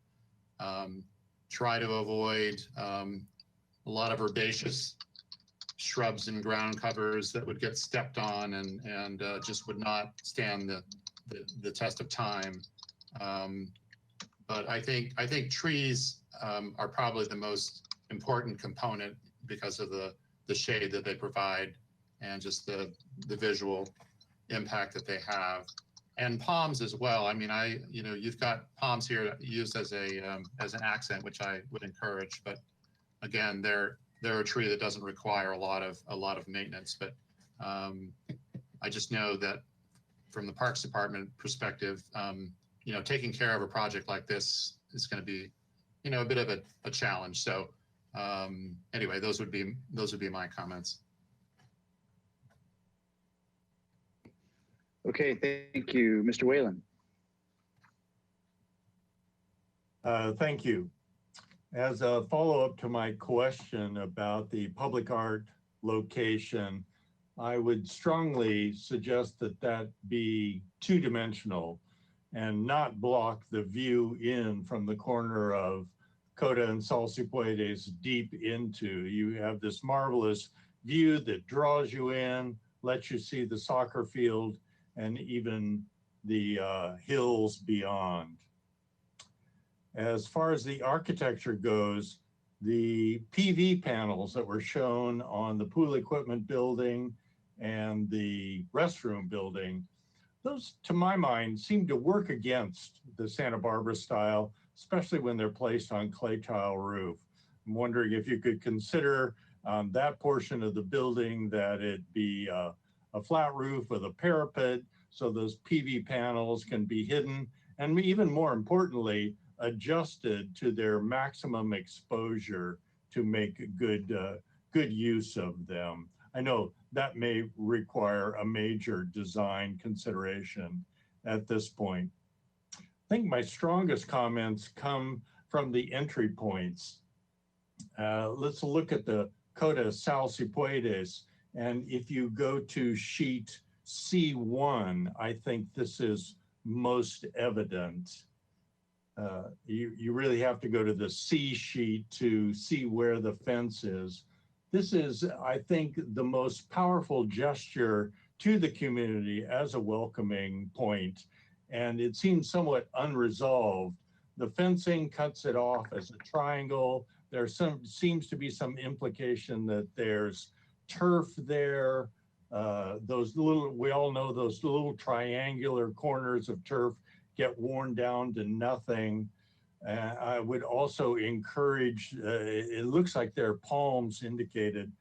try to avoid a lot of herbaceous shrubs and ground covers that would get stepped on and just would not stand the test of time. But I think trees are probably the most important component because of the shade that they provide and just the visual impact that they have. And palms as well. I mean, you've got palms here used as an accent, which I would encourage. But again, they're a tree that doesn't require a lot of maintenance. But I just know that from the Parks Department perspective, taking care of a project like this is going to be, a bit of a challenge. So anyway, those would be my comments. Okay, thank you. Mr. Whalen. Thank you. As a follow-up to my question about the public art location, I would strongly suggest that be two-dimensional and not block the view in from the corner of Coda and Salsipuedes deep into. You have this marvelous view that draws you in, lets you see the soccer field and even the hills beyond. As far as the architecture goes, the PV panels that were shown on the pool equipment building and the restroom building, those, to my mind, seem to work against the Santa Barbara style, especially when they're placed on clay tile roof. I'm wondering if you could consider that portion of the building that it be a flat roof with a parapet, so those PV panels can be hidden, and even more importantly, adjusted to their maximum exposure to make good use of them. I know that may require a major design consideration at this point. I think my strongest comments come from the entry points. Let's look at the Coda Sal Cipuedes. And if you go to sheet C1, I think this is most evident. You really have to go to the C sheet to see where the fence is. This is, I think, the most powerful gesture to the community as a welcoming point, and it seems somewhat unresolved. The fencing cuts it off as a triangle. There seems to be some implication that there's turf there. We all know those little triangular corners of turf get worn down to nothing. I would also encourage, it looks like there are palms indicated.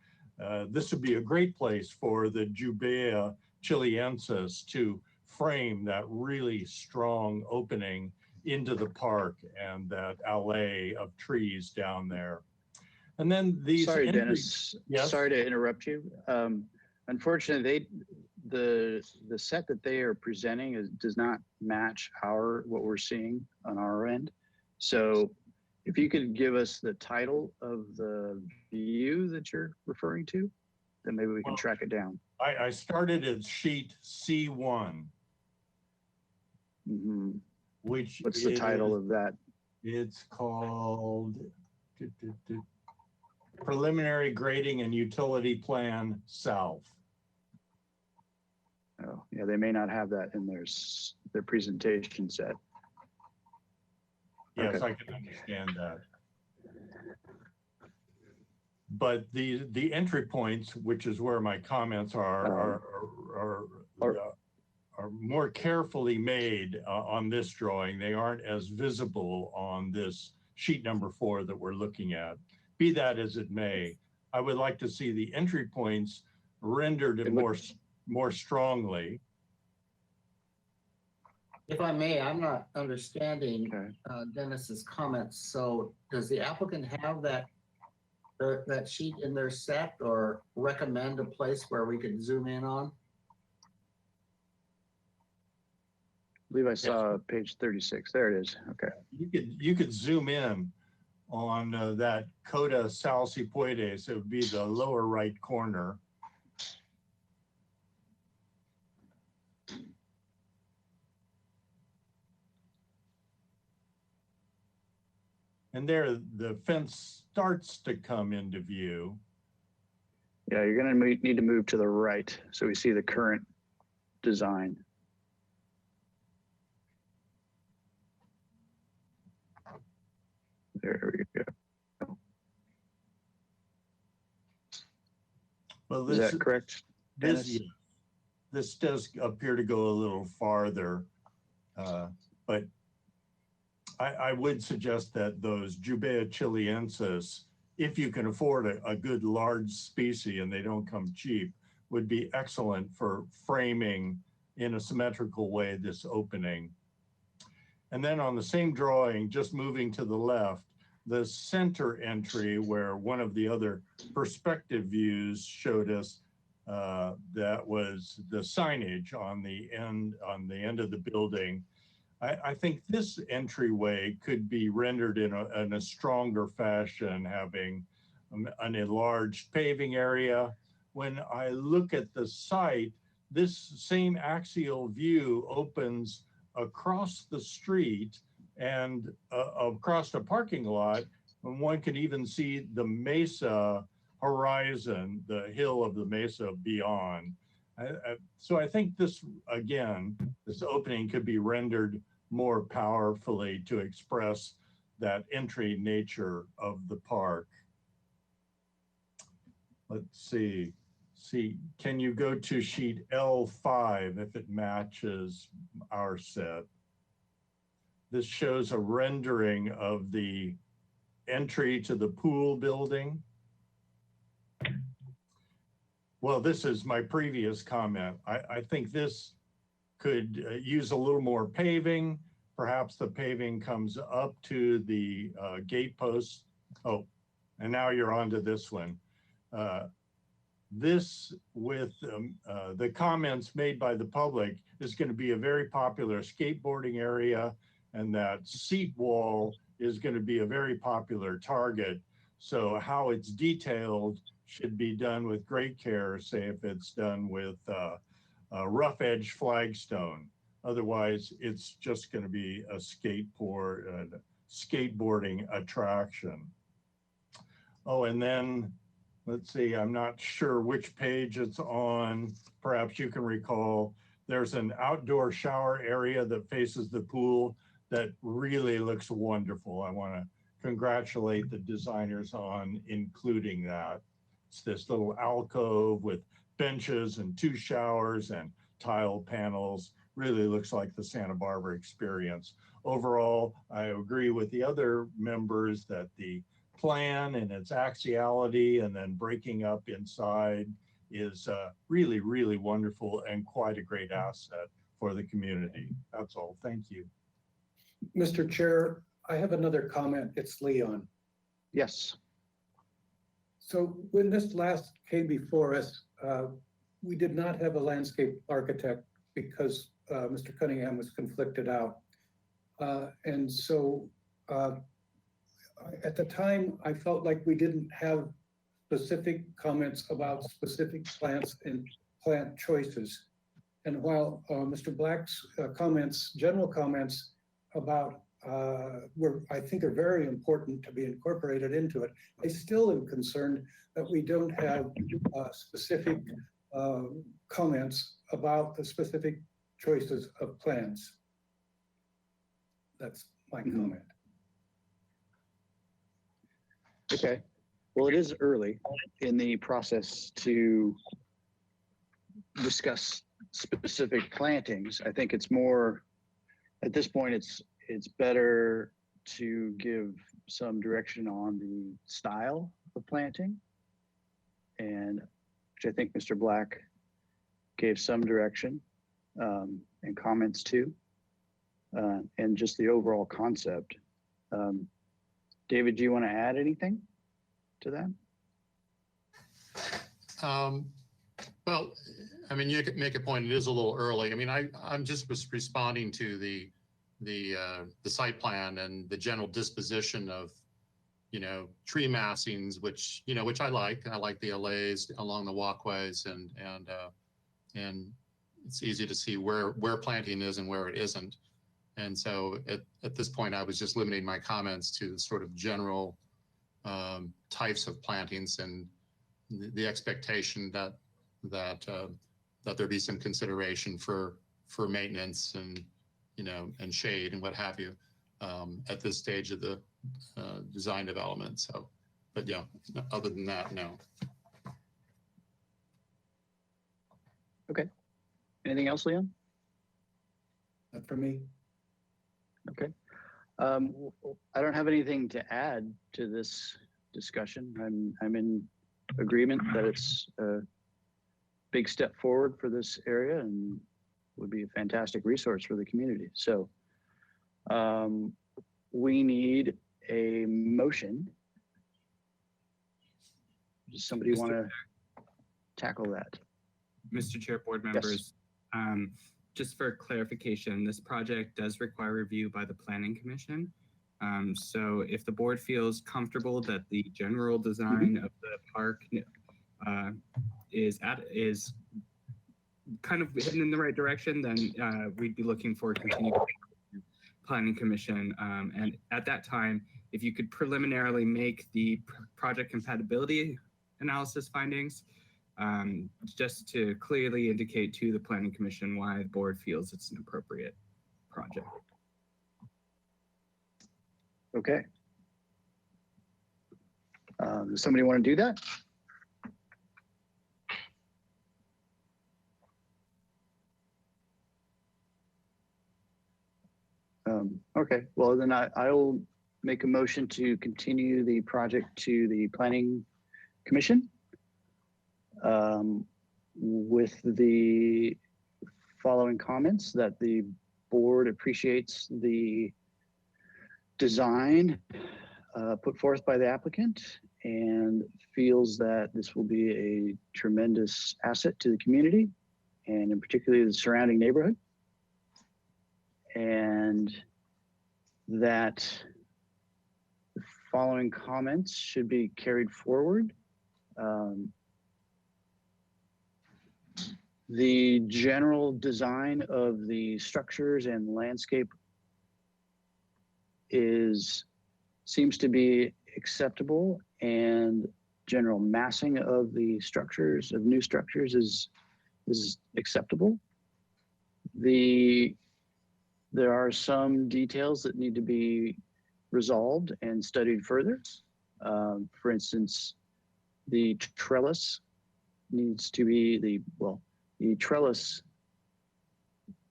This would be a great place for the Jubea chiliensis to frame that really strong opening into the park and that alley of trees down there. And then these— Sorry, Dennis. Yes? Sorry to interrupt you. Unfortunately, the set that they are presenting does not match what we're seeing on our end. So if you could give us the title of the view that you're referring to, then maybe we can track it down. I started at sheet C1. Mm-hmm. Which What's the title of that? It's called Preliminary Grading and Utility Plan South. Oh, yeah, they may not have that in their presentation set. Yes, Okay. I can understand that. But the entry points, which is where my comments are more carefully made on this drawing. They aren't as visible on this sheet number 4 that we're looking at. Be that as it may, I would like to see the entry points rendered more strongly. If I may, I'm not understanding Dennis's comments. So does the applicant have that sheet in their set or recommend a place where we could zoom in on? I believe I saw page 36. There it is. Okay. You could zoom in on that Coda Sal Cipuedes. It would be the lower right corner. And there, the fence starts to come into view. Yeah, you're going to need to move to the right so we see the current design. There we go. Well, is that correct, Dennis? This does appear to go a little farther, but I would suggest that those Jubea chiliensis, if you can afford a good large species and they don't come cheap, would be excellent for framing in a symmetrical way this opening. And then on the same drawing, just moving to the left, the center entry where one of the other perspective views showed us that was the signage on the end of the building. I think this entryway could be rendered in a stronger fashion, having an enlarged paving area. When I look at the site, this same axial view opens across the street and across the parking lot, and one can even see the mesa horizon, the hill of the mesa beyond. So I think this opening could be rendered more powerfully to express that entry nature of the park. Let's see. Can you go to sheet L5 if it matches our set? This shows a rendering of the entry to the pool building. Well, this is my previous comment. I think this could use a little more paving. Perhaps the paving comes up to the gate posts. Oh, and now you're onto this one. this with the comments made by the public is going to be a very popular skateboarding area, and that seat wall is going to be a very popular target. So how it's detailed should be done with great care, say if it's done with rough edge flagstone. Otherwise, it's just going to be a skateboarding attraction. Oh, and then let's see, I'm not sure which page it's on. Perhaps you can recall, there's an outdoor shower area that faces the pool that really looks wonderful. I want to congratulate the designers on including that. It's this little alcove with benches and 2 showers and tile panels. Really looks like the Santa Barbara experience. Overall, I agree with the other members that the plan and its axiality and then breaking up inside is really, really wonderful and quite a great asset for the community. That's all. Thank you. Mr. Chair, I have another comment. It's Leon. Yes. So when this last came before us, we did not have a landscape architect because Mr. Cunningham was conflicted out. And so at the time, I felt like we didn't have specific comments about specific plants and plant choices. And while Mr. Black's comments, general comments about I think are very important to be incorporated into it, I still am concerned that we don't have specific comments about the specific choices of plants. That's my comment. Okay. Well, it is early in the process to discuss specific plantings. I think it's more, at this point, it's better to give some direction on the style of planting, and which I think Mr. Black gave some direction and comments to, and just the overall concept. David, do you want to add anything to that? Well, I mean, you could make a point. It is a little early. I mean, I'm just responding to the site plan and the general disposition of, tree massings, which I like. I like the allays along the walkways, and it's easy to see where planting is and where it isn't. And so at this point, I was just limiting my comments to sort of general types of plantings and the expectation that there be some consideration for maintenance and and shade and what have you at this stage of the design development. So, but yeah, other than that, no. Okay. Anything else, Leon? Not for me. Okay. I don't have anything to add to this discussion. I'm in agreement that it's a big step forward for this area and would be a fantastic resource for the community. So we need a motion. Does somebody want to tackle that? Mr. Chair, board members, just for clarification, this project does require review by the Planning Commission. So if the board feels comfortable that the general design of the park is kind of heading in the right direction, then we'd be looking for continued Planning Commission. And at that time, if you could preliminarily make the project compatibility analysis findings, just to clearly indicate to the Planning Commission why the board feels it's an appropriate project. Okay. Does somebody want to do that? Okay, well then I will make a motion to continue the project to the Planning Commission with the following comments: that the board appreciates the design put forth by the applicant and feels that this will be a tremendous asset to the community and in particular the surrounding neighborhood. And that the following comments should be carried forward. The general design of the structures and landscape seems to be acceptable, and general massing of the structures, of new structures, is acceptable. There are some details that need to be resolved and studied further. For instance, the trellis needs to be the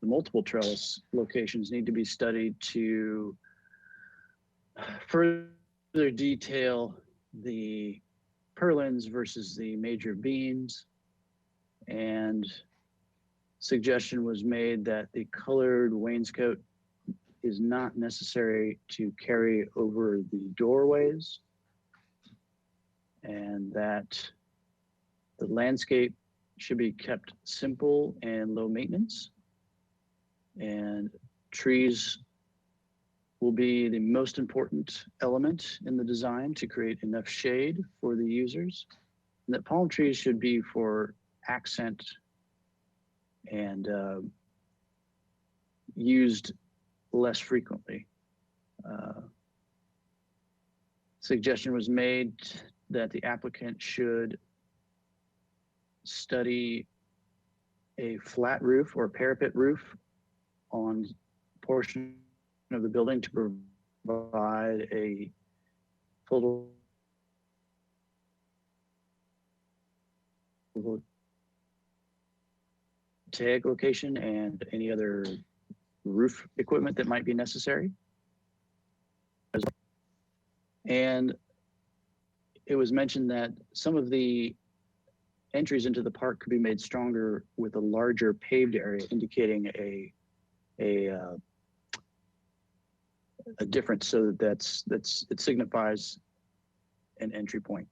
multiple trellis locations need to be studied to further detail the purlins versus the major beams. And suggestion was made that the colored wainscot is not necessary to carry over the doorways, and that the landscape should be kept simple and low maintenance, and trees will be the most important element in the design to create enough shade for the users, and that palm trees should be for accent and used less frequently. Suggestion was made that the applicant should study a flat roof or parapet roof on portion of the building to provide a photovoltaic location and any other roof equipment that might be necessary. And it was mentioned that some of the entries into the park could be made stronger with a larger paved area, indicating a difference, so that it signifies an entry point.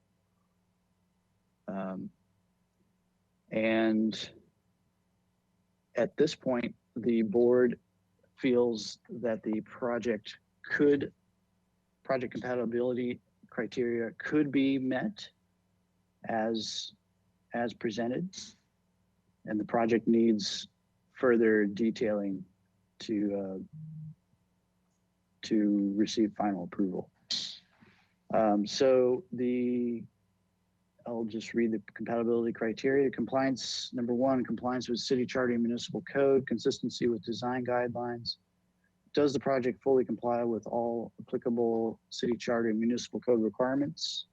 And at this point, the board feels that the project compatibility criteria could be met as presented, and the project needs further detailing to receive final approval. I'll just read the compatibility criteria. Compliance, number one, compliance with city charter and municipal code, consistency with design guidelines. Does the project fully comply with all applicable city charter and municipal code requirements?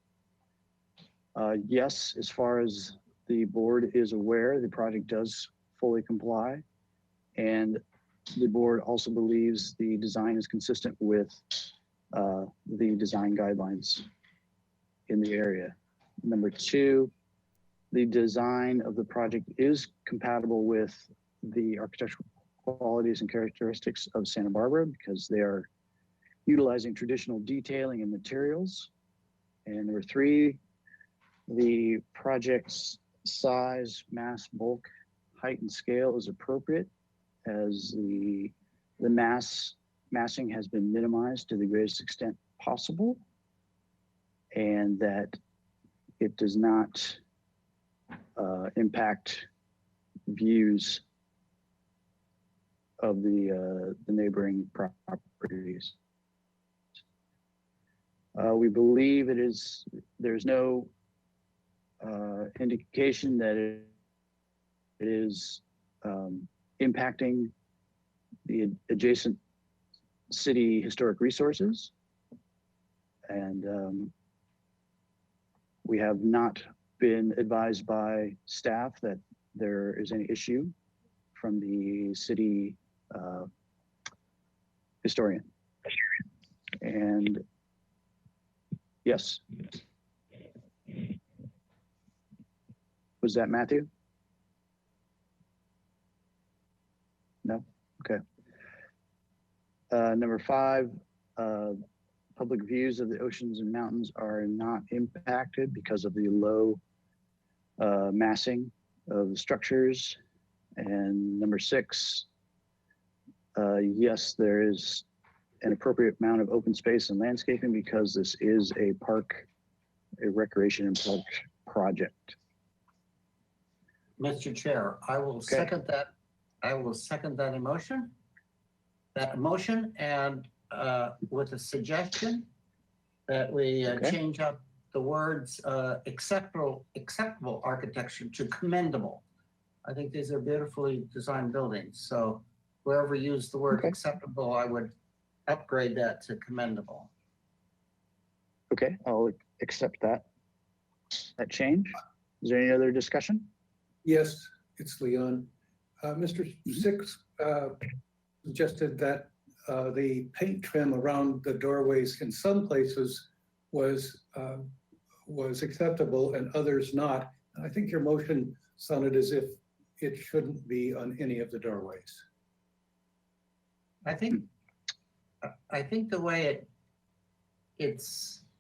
Yes, as far as the board is aware, the project does fully comply. And the board also believes the design is consistent with the design guidelines in the area. Number two, the design of the project is compatible with the architectural qualities and characteristics of Santa Barbara, because they are utilizing traditional detailing and materials. And number three, the project's size, mass, bulk, height, and scale is appropriate, as the massing has been minimized to the greatest extent possible, and that it does not impact views of the neighboring properties. We believe there's no indication that it is impacting the adjacent city historic resources. And we have not been advised by staff that there is any issue from the city historian. And yes. Was that Matthew? No? Okay. Number five, public views of the oceans and mountains are not impacted because of the low massing of the structures. And number 6, yes, there is an appropriate amount of open space and landscaping because this is a park, a recreation and park project. Mr. Chair, I will second that. I will second that emotion. That motion, and with a suggestion that we change up the words acceptable architecture to commendable. I think these are beautifully designed buildings. So whoever used the word acceptable, I would upgrade that to commendable. Okay, I'll accept that change. Is there any other discussion? Yes, it's Leon. Mr. Six suggested that the paint trim around the doorways in some places was acceptable and others not. I think your motion sounded as if it shouldn't be on any of the doorways. I think the way it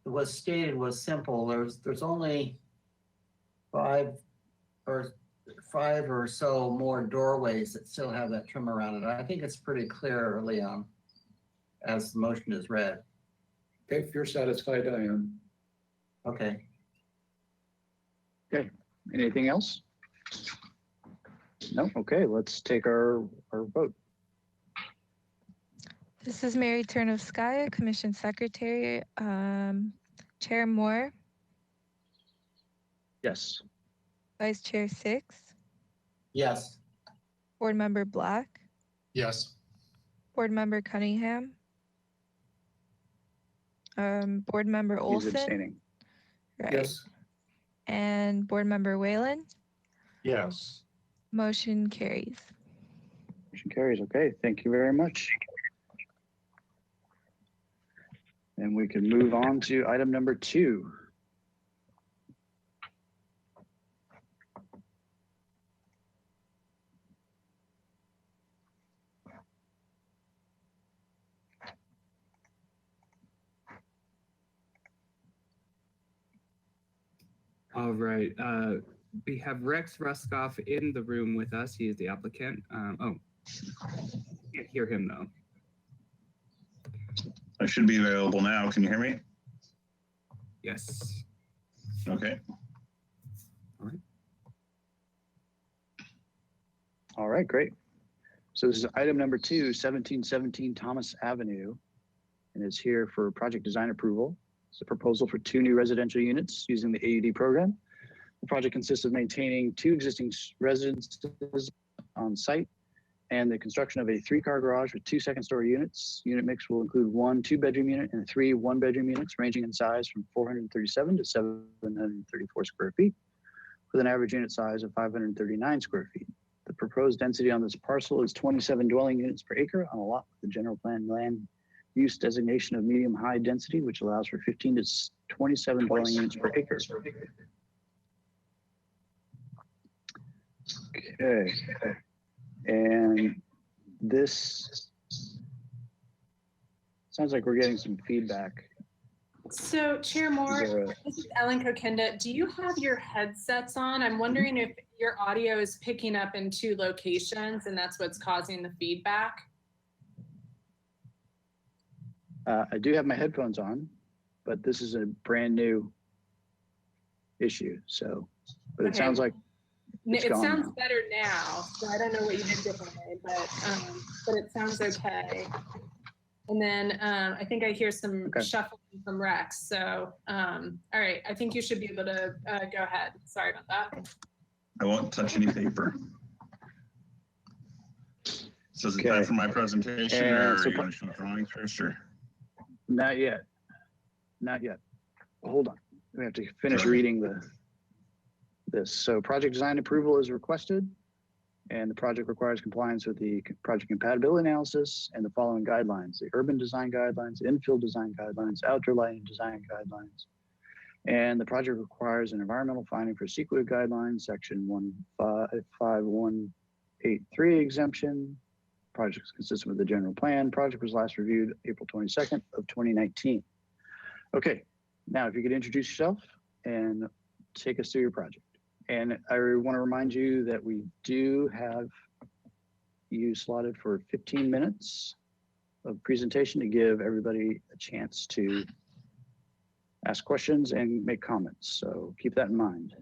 was stated was simple. There's only five or so more doorways that still have that trim around it. I think it's pretty clear, Leon, as the motion is read. Okay, if you're satisfied, I am. Okay. Okay, anything else? No, okay, let's take our vote. This is Mary Turnovskaya, Commission Secretary. Chair Moore, Yes. Vice Chair Six, Yes. Board Member Black, Yes. Board Member Cunningham, Board Member He's Olson, abstaining. right, Yes. and Board Member Whalen. Yes. Motion carries. Motion carries. Okay, thank you very much. And we can move on to item number 2. All right. We have Rex Ruskoff in the room with us. He is the applicant. Can't hear him though. I should be available now. Can you hear me? Yes. Okay. All right. All right, great. So this is item number 2, 1717 Thomas Avenue, and it's here for project design approval. It's a proposal for 2 new residential units using the AUD program. The project consists of maintaining 2 existing residences on site and the construction of a 3-car garage with 2 second-story units. Unit mix will include 1 2-bedroom unit and 3 1-bedroom units ranging in size from 437 to 734 square feet with an average unit size of 539 square feet. The proposed density on this parcel is 27 dwelling units per acre on a lot with the general plan land use designation of medium-high density, which allows for 15 to 27 dwelling units per acre. Okay. And this sounds like we're getting some feedback. So Chair Moore, this is Ellen Kokinda. Do you have your headsets on? I'm wondering if your audio is picking up in 2 locations and that's what's causing the feedback. I do have my headphones on, but this is a brand new issue. So, but it sounds like it gone sounds now. better now. So I don't know what you did differently, but it sounds okay. And then I think I hear some shuffling from Rex. So, all right, I think you should be able to go ahead. Sorry about that. I won't touch any paper. So is it time for my presentation, or are you going to show the drawings first, or? Not yet. Not yet. Hold on. We have to finish reading this. So project design approval is requested, and the project requires compliance with the project compatibility analysis and the following guidelines: the urban design guidelines, infill design guidelines, outdoor lighting design guidelines. And the project requires an environmental finding for CEQA guidelines, section 15183 exemption. Project is consistent with the general plan. Project was last reviewed April 22nd of 2019. Okay, now if you could introduce yourself and take us through your project. And I want to remind you that we do have you slotted for 15 minutes of presentation to give everybody a chance to ask questions and make comments. So keep that in mind.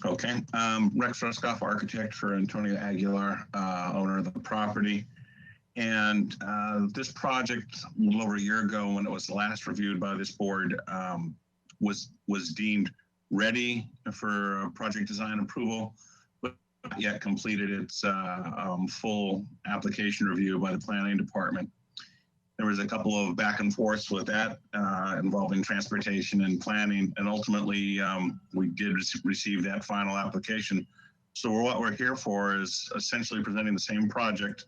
Okay, Rex Ruskoff, architect for Antonio Aguilar, owner of the property. And this project, a little over a year ago, when it was last reviewed by this board, was deemed ready for project design approval, but not yet completed its full application review by the planning department. There was a couple of back and forths with that involving transportation and planning, and ultimately we did receive that final application. So what we're here for is essentially presenting the same project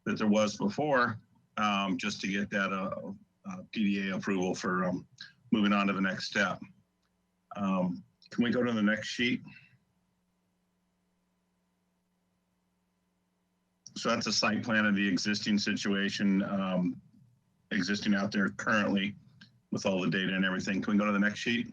that there was before, just to get that PDA approval for moving on to the next step. Can we go to the next sheet? So that's a site plan of the existing situation, existing out there currently with all the data and everything. Can we go to the next sheet?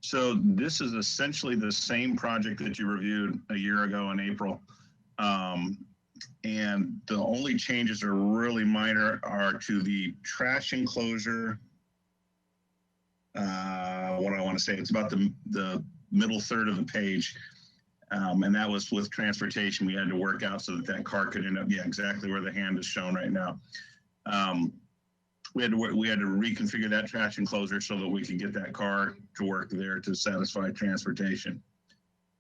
So this is essentially the same project that you reviewed a year ago in April. And the only changes are really minor, are to the trash enclosure. What do I want to say? It's about the middle third of the page. And that was with transportation. We had to work out so that car could end up, yeah, exactly where the hand is shown right now. We had to reconfigure that trash enclosure so that we could get that car to work there to satisfy transportation.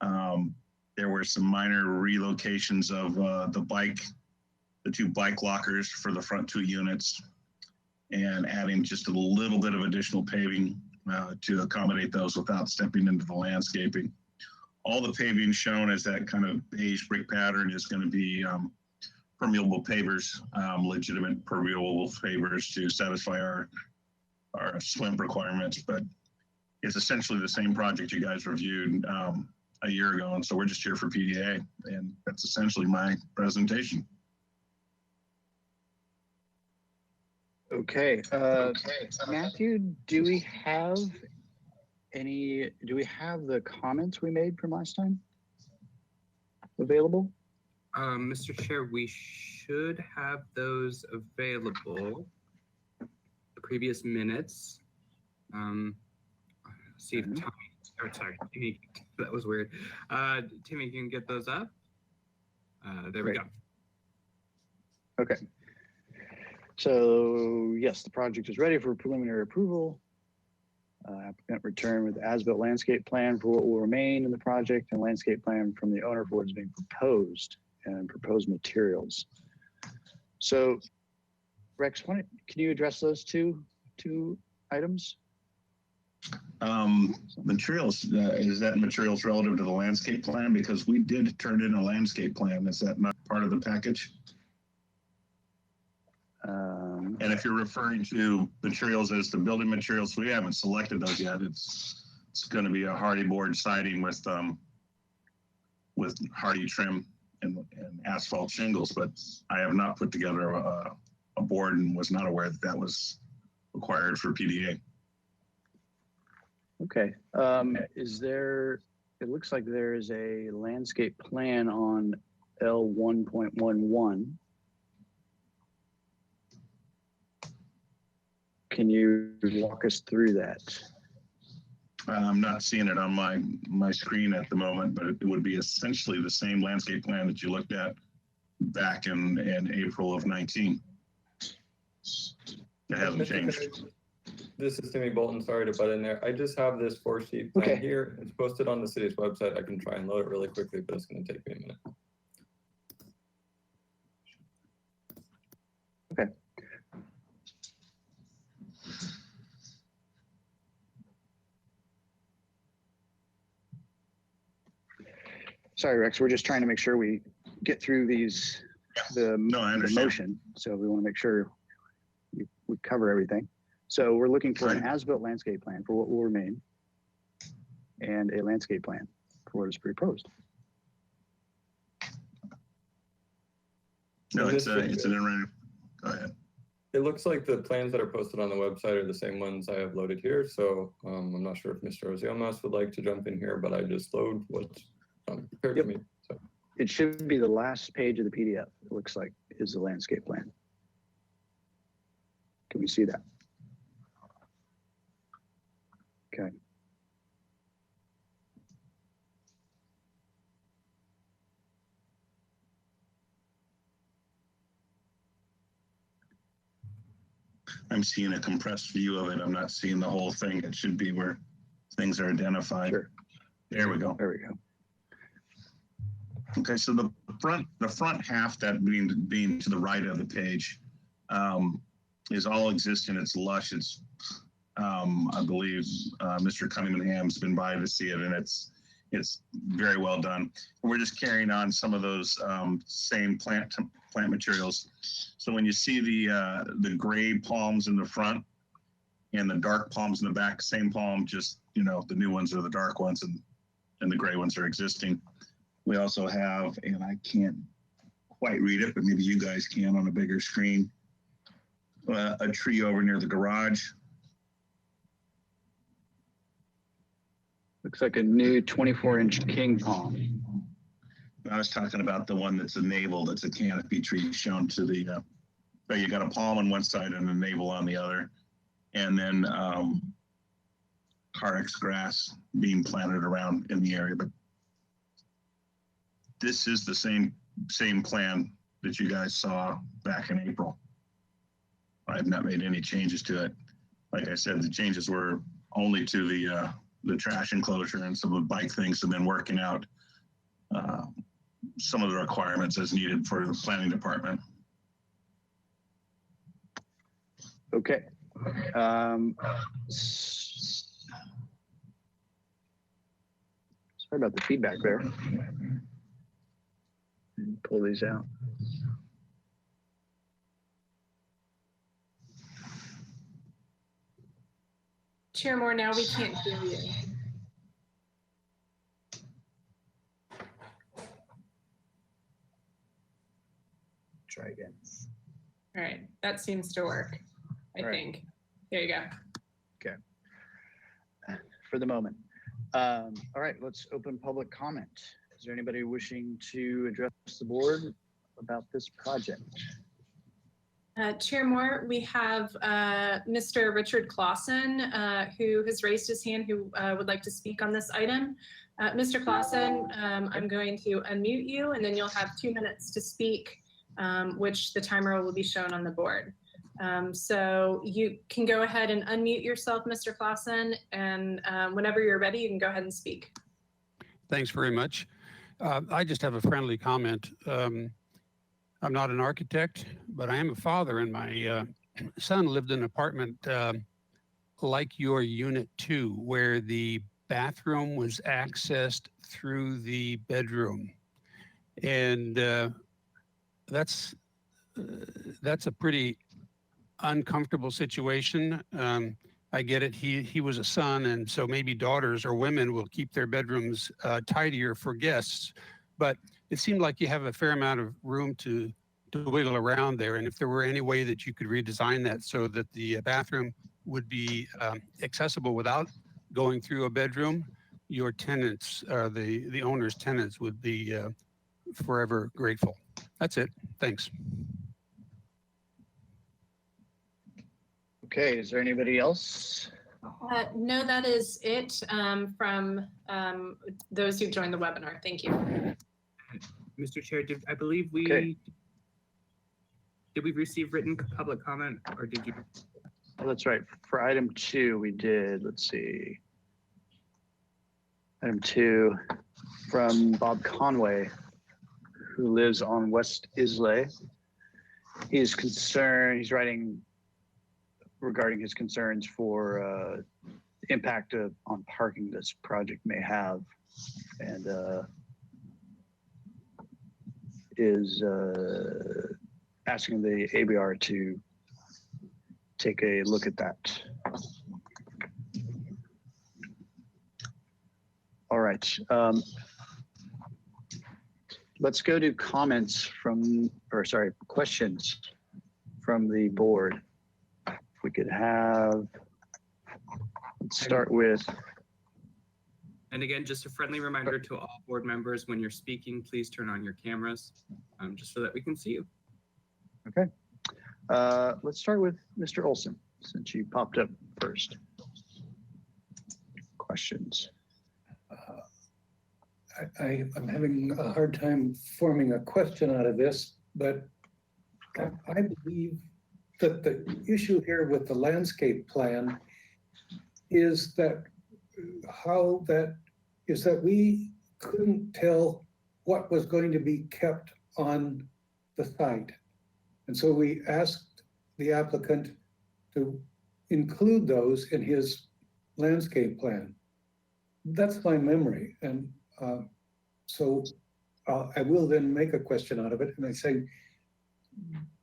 There were some minor relocations of the two bike lockers for the front two units, and adding just a little bit of additional paving to accommodate those without stepping into the landscaping. All the paving shown as that kind of beige brick pattern is going to be permeable pavers, legitimate permeable pavers to satisfy our swim requirements. But it's essentially the same project you guys reviewed a year ago, and so we're just here for PDA, and that's essentially my presentation. Okay, Matthew, do we have the comments we made from last time available? Mr. Chair, we should have those available. The previous minutes. See if Tommy, sorry, Timmy, that was weird. Timmy, can you get those up? There we go. Okay. So yes, the project is ready for preliminary approval. Applicant returned with as-built landscape plan for what will remain in the project and landscape plan from the owner for what is being proposed and proposed materials. So Rex, can you address those two items? Materials, is that materials relative to the landscape plan? Because we did turn in a landscape plan. Is that not part of the package? And if you're referring to materials as the building materials, we haven't selected those yet. It's going to be a hardy board siding with hardy trim and asphalt shingles, but I have not put together a board and was not aware that that was required for PDA. Okay. It looks like there is a landscape plan on L1.11. Can you walk us through that? I'm not seeing it on my screen at the moment, but it would be essentially the same landscape plan that you looked at back in April of 19. It hasn't changed. This is Timmy Bolton. Sorry to butt in there. I just have this 4-sheet plan here. It's posted on the city's website. I can try and load it really quickly, but it's going to take me a minute. Okay. Sorry, Rex, we're just trying to make sure we get through the motion. So we want to make sure we cover everything. So we're looking for an as-built landscape plan for what will remain and a landscape plan for what is proposed. No, it's an Go ahead. It looks like the plans that are posted on the website are the same ones I have loaded here. So I'm not sure if Mr. Oziomas would like to jump in here, but I just load what's prepared for me. So. It should be the last page of the PDF. It looks like is the landscape plan. Can we see that? Okay. I'm seeing a compressed view of it. I'm not seeing the whole thing. It should be where things are identified. Sure. There we go. There we go. Okay, so the front half, that being to the right of the page, is all existing. It's lush. It's I believe Mr. Cunningham's been by to see it, and it's very well done. We're just carrying on some of those same plant materials. So when you see the gray palms in the front and the dark palms in the back, same palm, just the new ones are the dark ones and the gray ones are existing. We also have, and I can't quite read it, but maybe you guys can on a bigger screen, a tree over near the garage. Looks like a new 24-inch king palm. I was talking about the one that's a navel, that's a canopy tree shown to the, but you got a palm on one side and a navel on the other. And then Carex grass being planted around in the area. But this is the same plan that you guys saw back in April. I have not made any changes to it. Like I said, the changes were only to the trash enclosure and some of the bike things, and then working out some of the requirements as needed for the planning department. Okay. Sorry about the feedback there. Pull these out. Chair Moore, now we can't hear you. Try again. All right, that seems to work, I think. There you go. Okay. For the moment. All right, let's open public comment. Is there anybody wishing to address the board about this project? Chair Moore, we have Mr. Richard Clausen, who has raised his hand, who would like to speak on this item. Mr. Clausen, I'm going to unmute you, and then you'll have 2 minutes to speak, which the timer will be shown on the board. So you can go ahead and unmute yourself, Mr. Clausen, and whenever you're ready, you can go ahead and speak. Thanks very much. I just have a friendly comment. I'm not an architect, but I am a father, and my son lived in an apartment like your unit 2, where the bathroom was accessed through the bedroom. And that's a pretty uncomfortable situation. I get it. He was a son, and so maybe daughters or women will keep their bedrooms tidier for guests. But it seemed like you have a fair amount of room to wiggle around there. And if there were any way that you could redesign that so that the bathroom would be accessible without going through a bedroom, your tenants, the owner's tenants, would be forever grateful. That's it. Thanks. Okay, is there anybody else? No, that is it from those who joined the webinar. Thank you. Mr. Chair, I believe did we receive written public comment, or did you? Oh, that's right. For item 2, we did, let's see. Item 2 from Bob Conway, who lives on West Islay. He's concerned, he's writing regarding his concerns for the impact on parking this project may have, and is asking the ABR to take a look at that. All right. Let's go to comments from, or sorry, questions from the board. If we could have, let's start with, And again, just a friendly reminder to all board members, when you're speaking, please turn on your cameras, just so that we can see you. okay. Let's start with Mr. Olson, since you popped up first. Questions? I'm having a hard time forming a question out of this, but I believe that the issue here with the landscape plan is that we couldn't tell what was going to be kept on the site. And so we asked the applicant to include those in his landscape plan. That's my memory. And so I will then make a question out of it. And I say,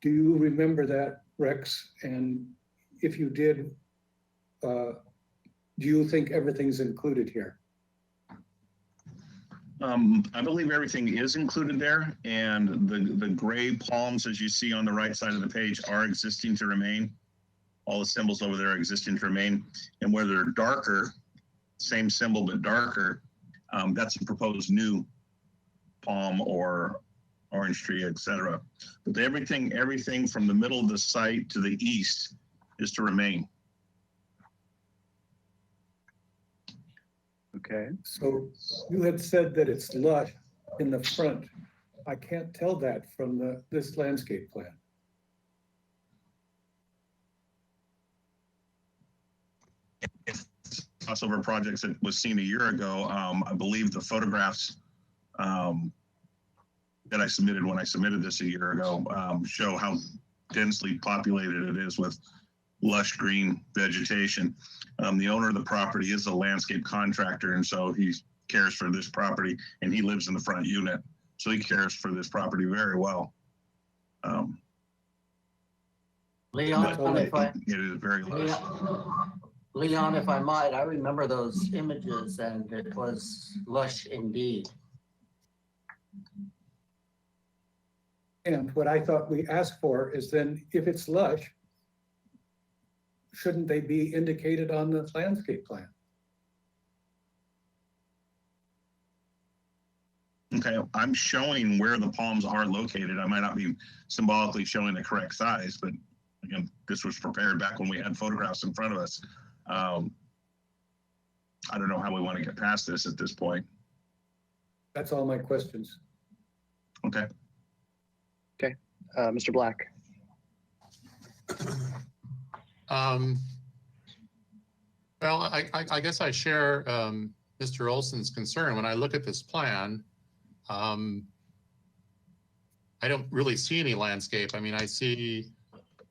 do you remember that, Rex? And if you did, do you think everything's included here? I believe everything is included there, and the gray palms, as you see on the right side of the page, are existing to remain. All the symbols over there are existing to remain. And where they're darker, same symbol but darker, that's a proposed new palm or orange tree, etc. But everything from the middle of the site to the east is to remain. Okay. So you had said that it's lush in the front. I can't tell that from this landscape plan. Crossover projects that was seen a year ago, I believe the photographs that I submitted when I submitted this a year ago show how densely populated it is with lush green vegetation. The owner of the property is a landscape contractor, and so he cares for this property, and he lives in the front unit. So he cares for this property very well. Leon, if I, it is very lush. Leon, if I might, I remember those images and it was lush indeed. And what I thought we asked for is then, if it's lush, shouldn't they be indicated on the landscape plan? Okay, I'm showing where the palms are located. I might not be symbolically showing the correct size, but again, this was prepared back when we had photographs in front of us. I don't know how we want to get past this at this point. That's all my questions. Okay. Okay, Mr. Black. Well, I guess I share Mr. Olson's concern. When I look at this plan, I don't really see any landscape. I mean, I see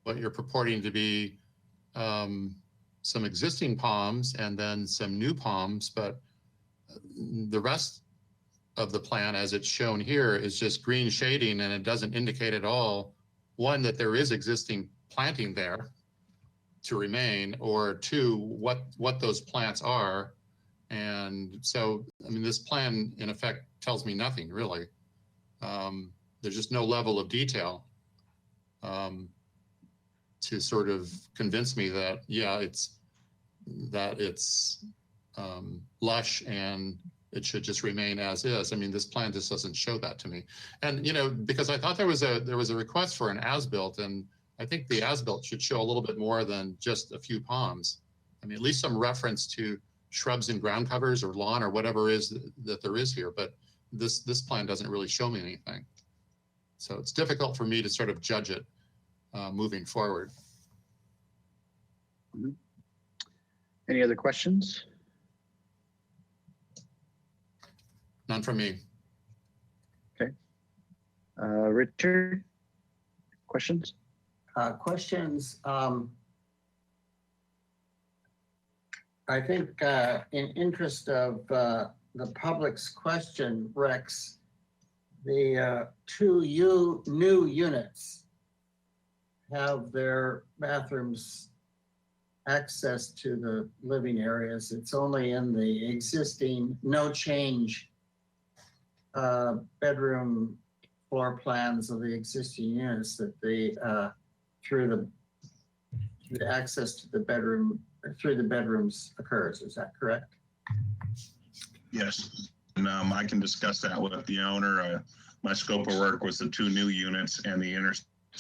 what you're purporting to be some existing palms and then some new palms, but the rest of the plan as it's shown here is just green shading, and it doesn't indicate at all, one, that there is existing planting there to remain, or two, what those plants are. And so, I mean, this plan in effect tells me nothing really. There's just no level of detail to sort of convince me that, yeah, it's lush and it should just remain as is. I mean, this plan just doesn't show that to me. And, you know, because I thought there was a request for an as-built, and I think the as-built should show a little bit more than just a few palms. I mean, at least some reference to shrubs and ground covers or lawn or whatever it is that there is here. But this plan doesn't really show me anything. So it's difficult for me to sort of judge it moving forward. Mm-hmm. Any other questions? None from me. Okay. Richard, questions? Questions. I think in interest of the public's question, Rex, the two new units have their bathrooms access to the living areas. It's only in the existing no change bedroom floor plans of the existing units that the through the access to the bedroom, through the bedrooms occurs. Is that correct? Yes, and I can discuss that with the owner. My scope of work was the 2 new units and the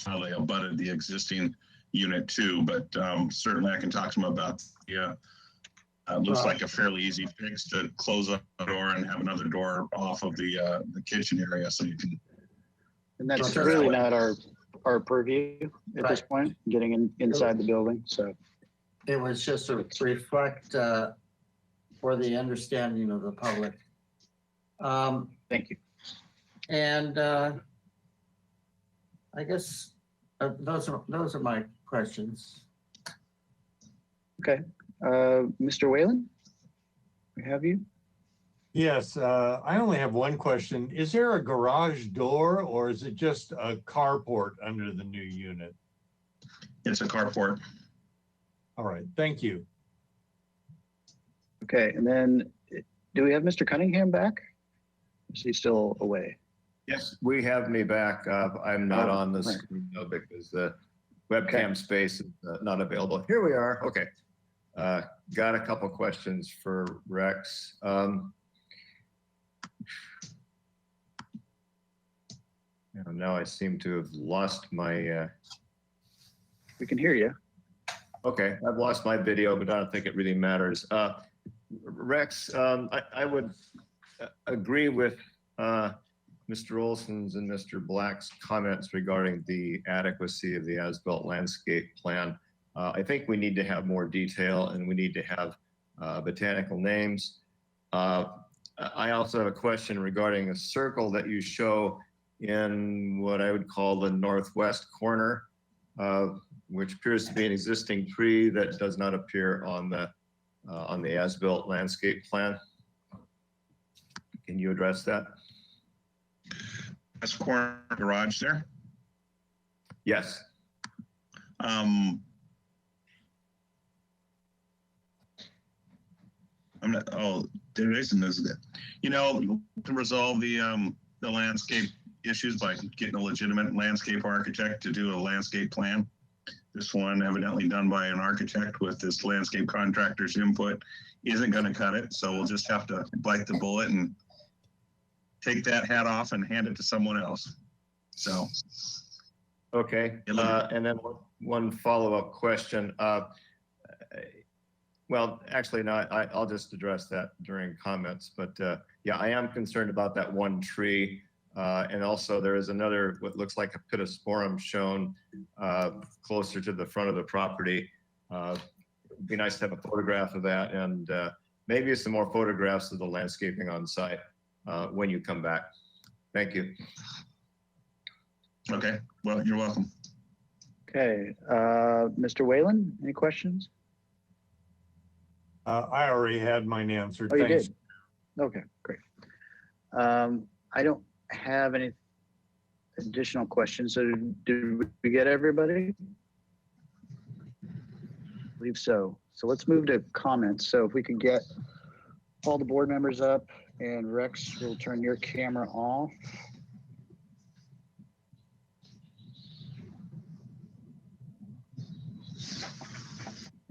how they abutted the existing unit too, but certainly I can talk to them about looks like a fairly easy fix to close up the door and have another door off of the kitchen area, so you can. And that's really not our purview at this point, getting inside the building. So it was just to reflect for the understanding of the public. Thank you. And I guess those are my questions. Okay, Mr. Whalen, we have you. Yes, I only have one question. Is there a garage door or is it just a carport under the new unit? It's a carport. All right, thank you. Okay, and then do we have Mr. Cunningham back? Is he still away? Yes, we have me back. I'm not on the screen though because the webcam space is not available. Here we are. Okay. Got a couple questions for Rex. Now I seem to have lost my. We can hear you. Okay, I've lost my video, but I don't think it really matters. Rex, I would agree with Mr. Olson's and Mr. Black's comments regarding the adequacy of the as-built landscape plan. I think we need to have more detail and we need to have botanical names. I also have a question regarding a circle that you show in what I would call the northwest corner, which appears to be an existing tree that does not appear on the as-built landscape plan. Can you address that? That's corner garage there? Yes. I'm not, oh, there isn't, is it? You know, to resolve the landscape issues by getting a legitimate landscape architect to do a landscape plan. This one evidently done by an architect with this landscape contractor's input isn't going to cut it. So we'll just have to bite the bullet and take that hat off and hand it to someone else. So. Okay. And then one follow-up question. Well, actually, no, I'll just address that during comments. But yeah, I am concerned about that one tree. And also there is another, what looks like a pittosporum shown closer to the front of the property. It'd be nice to have a photograph of that and maybe some more photographs of the landscaping on site when you come back. Thank you. Okay, well, you're welcome. Okay, Mr. Whalen, any questions? I already had mine answered. Oh, you Thanks. did? Okay, great. I don't have any additional questions. So did we get everybody? I believe so. So let's move to comments. So if we could get all the board members up, and Rex will turn your camera off.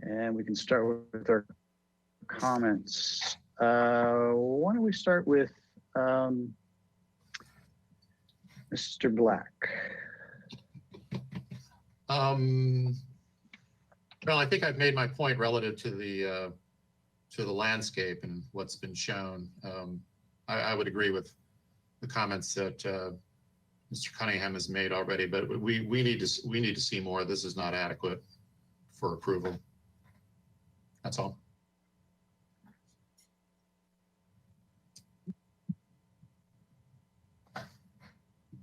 And we can start with our comments. Why don't we start with Mr. Black? Well, I think I've made my point relative to the landscape and what's been shown. I would agree with the comments that Mr. Cunningham has made already, but we need to see more. This is not adequate for approval. That's all.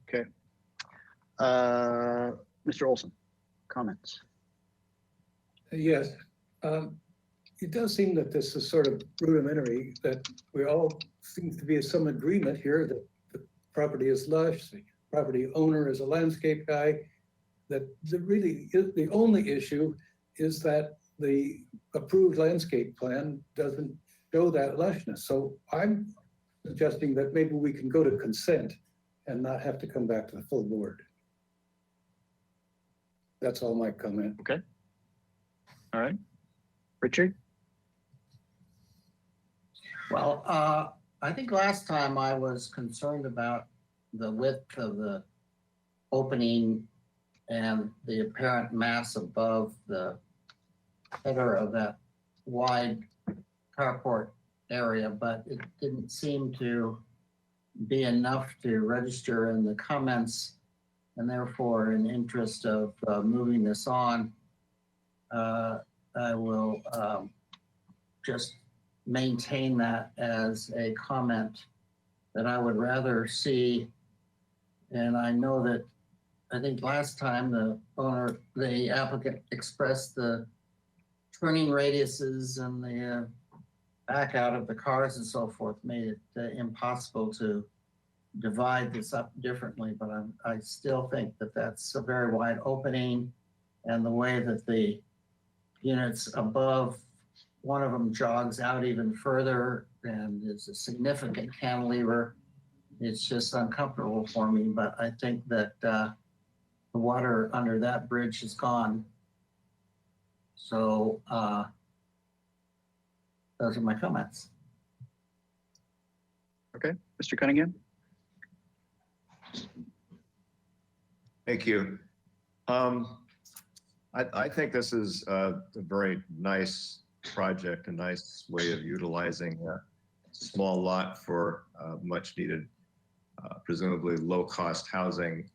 Okay. Mr. Olson, comments? Yes. It does seem that this is sort of rudimentary, that we all seem to be in some agreement here that the property is lush, the property owner is a landscape guy, that the only issue is that the approved landscape plan doesn't show that lushness. So I'm suggesting that maybe we can go to consent and not have to come back to the full board. That's all my comment. Okay. All right. Richard? Well, I think last time I was concerned about the width of the opening and the apparent mass above the header of that wide carport area, but it didn't seem to be enough to register in the comments, and therefore, in interest of moving this on, I will just maintain that as a comment that I would rather see. And I know that, I think last time the applicant expressed the turning radiuses and the back out of the cars and so forth made it impossible to divide this up differently, but I still think that that's a very wide opening, and the way that the units above, one of them jogs out even further and is a significant cantilever. It's just uncomfortable for me, but I think that the water under that bridge is gone. So those are my comments. Okay, Mr. Cunningham? Thank you. I think this is a very nice project, a nice way of utilizing a small lot for much needed, presumably low cost housing.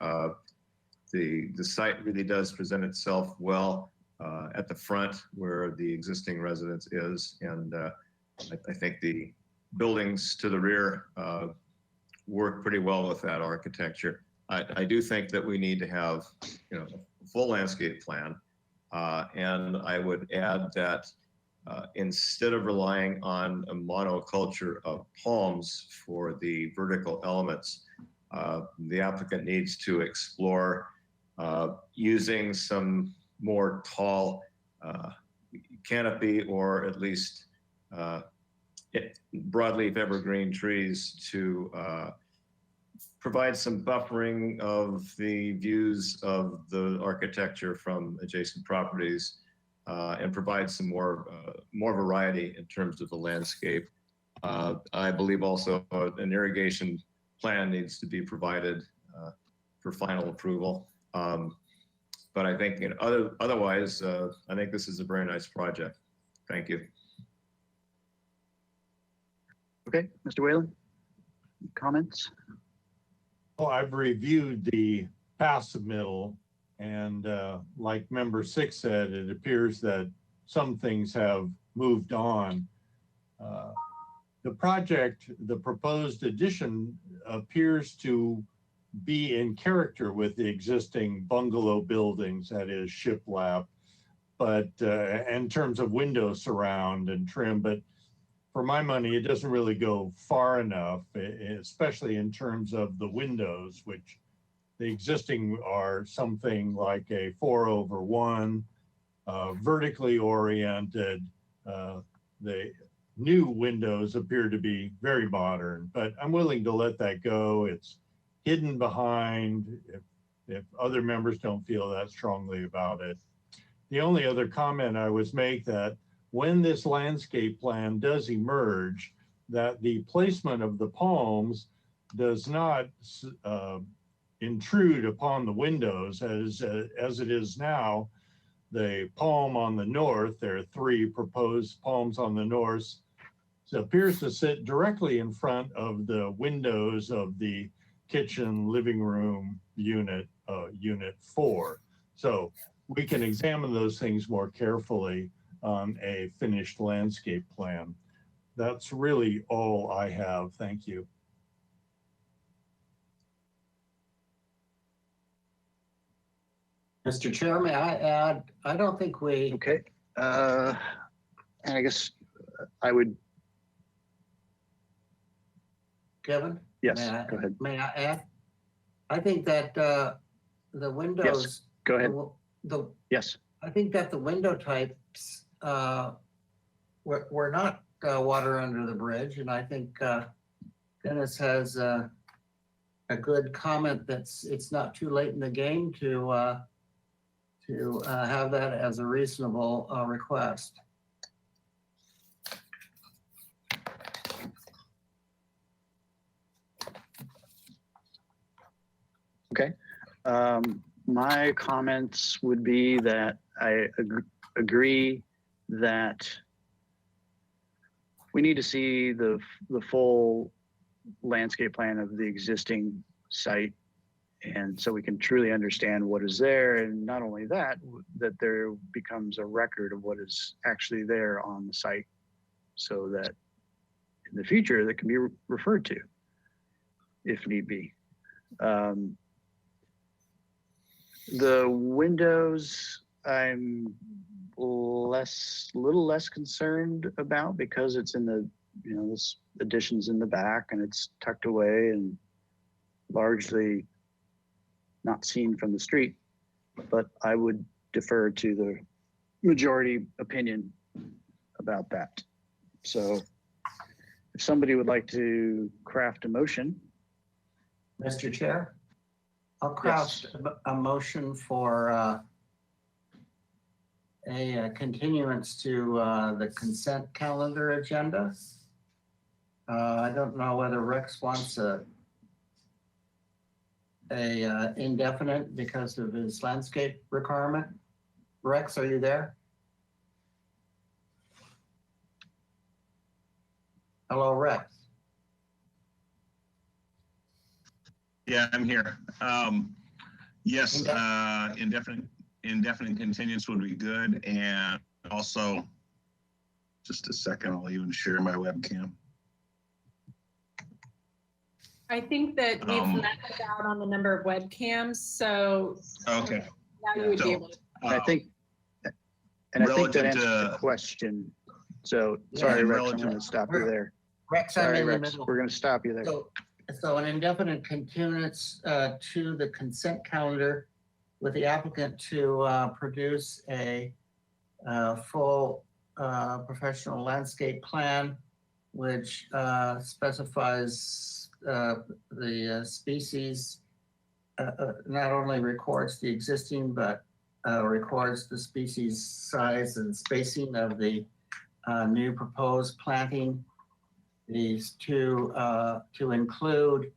The site really does present itself well at the front where the existing residence is. And I think the buildings to the rear work pretty well with that architecture. I do think that we need to have, a full landscape plan. And I would add that instead of relying on a monoculture of palms for the vertical elements, the applicant needs to explore using some more tall canopy, or at least broadleaf evergreen trees to provide some buffering of the views of the architecture from adjacent properties, and provide some more variety in terms of the landscape. I believe also an irrigation plan needs to be provided for final approval. But I think otherwise, I think this is a very nice project. Thank you. Okay, Mr. Whalen, comments? Well, I've reviewed the pass submittal, and like member 6 said, it appears that some things have moved on. The project, the proposed addition, appears to be in character with the existing bungalow buildings, that is shiplap, but in terms of window surround and trim, but for my money, it doesn't really go far enough, especially in terms of the windows, which the existing are something like a 4/1, vertically oriented. The new windows appear to be very modern, but I'm willing to let that go. It's hidden behind if other members don't feel that strongly about it. The only other comment I would make that when this landscape plan does emerge, that the placement of the palms does not intrude upon the windows as it is now. The palm on the north, there are 3 proposed palms on the north, so it appears to sit directly in front of the windows of the kitchen living room unit, unit 4. So we can examine those things more carefully on a finished landscape plan. That's really all I have. Thank you. Mr. Chair, may I add, I don't think we... Okay. And I guess I would... Kevin? Yes, go ahead. May I add? I think that the windows... Yes, go ahead. Yes. I think that the window types were not water under the bridge, and I think Dennis has a good comment that it's not too late in the game to to have that as a reasonable request. Okay. My comments would be that I agree that we need to see the full landscape plan of the existing site. And so we can truly understand what is there. And not only that, that there becomes a record of what is actually there on the site so that in the future that can be referred to if need be. The windows, I'm little less concerned about because it's in the, this addition's in the back and it's tucked away and largely not seen from the street. But I would defer to the majority opinion about that. So if somebody would like to craft a motion. Mr. Chair, I'll craft a motion for a continuance to the consent calendar agenda. I don't know whether Rex wants a indefinite because of his landscape requirement. Rex, are you there? Hello, Rex. Yeah, I'm here. Yes, indefinite continuance would be good. And also, just a second, I'll even share my webcam. I think that we've maxed out on the number of webcams, so okay. Now you would be able to. I think that answers the question. So sorry, Rex, I'm going to stop you there. Rex, sorry, I'm in Rex, the middle. we're going to stop you there. So an indefinite continuance to the consent calendar with the applicant to produce a full professional landscape plan, which specifies the species, not only records the existing, but records the species size and spacing of the new proposed planting. These to include,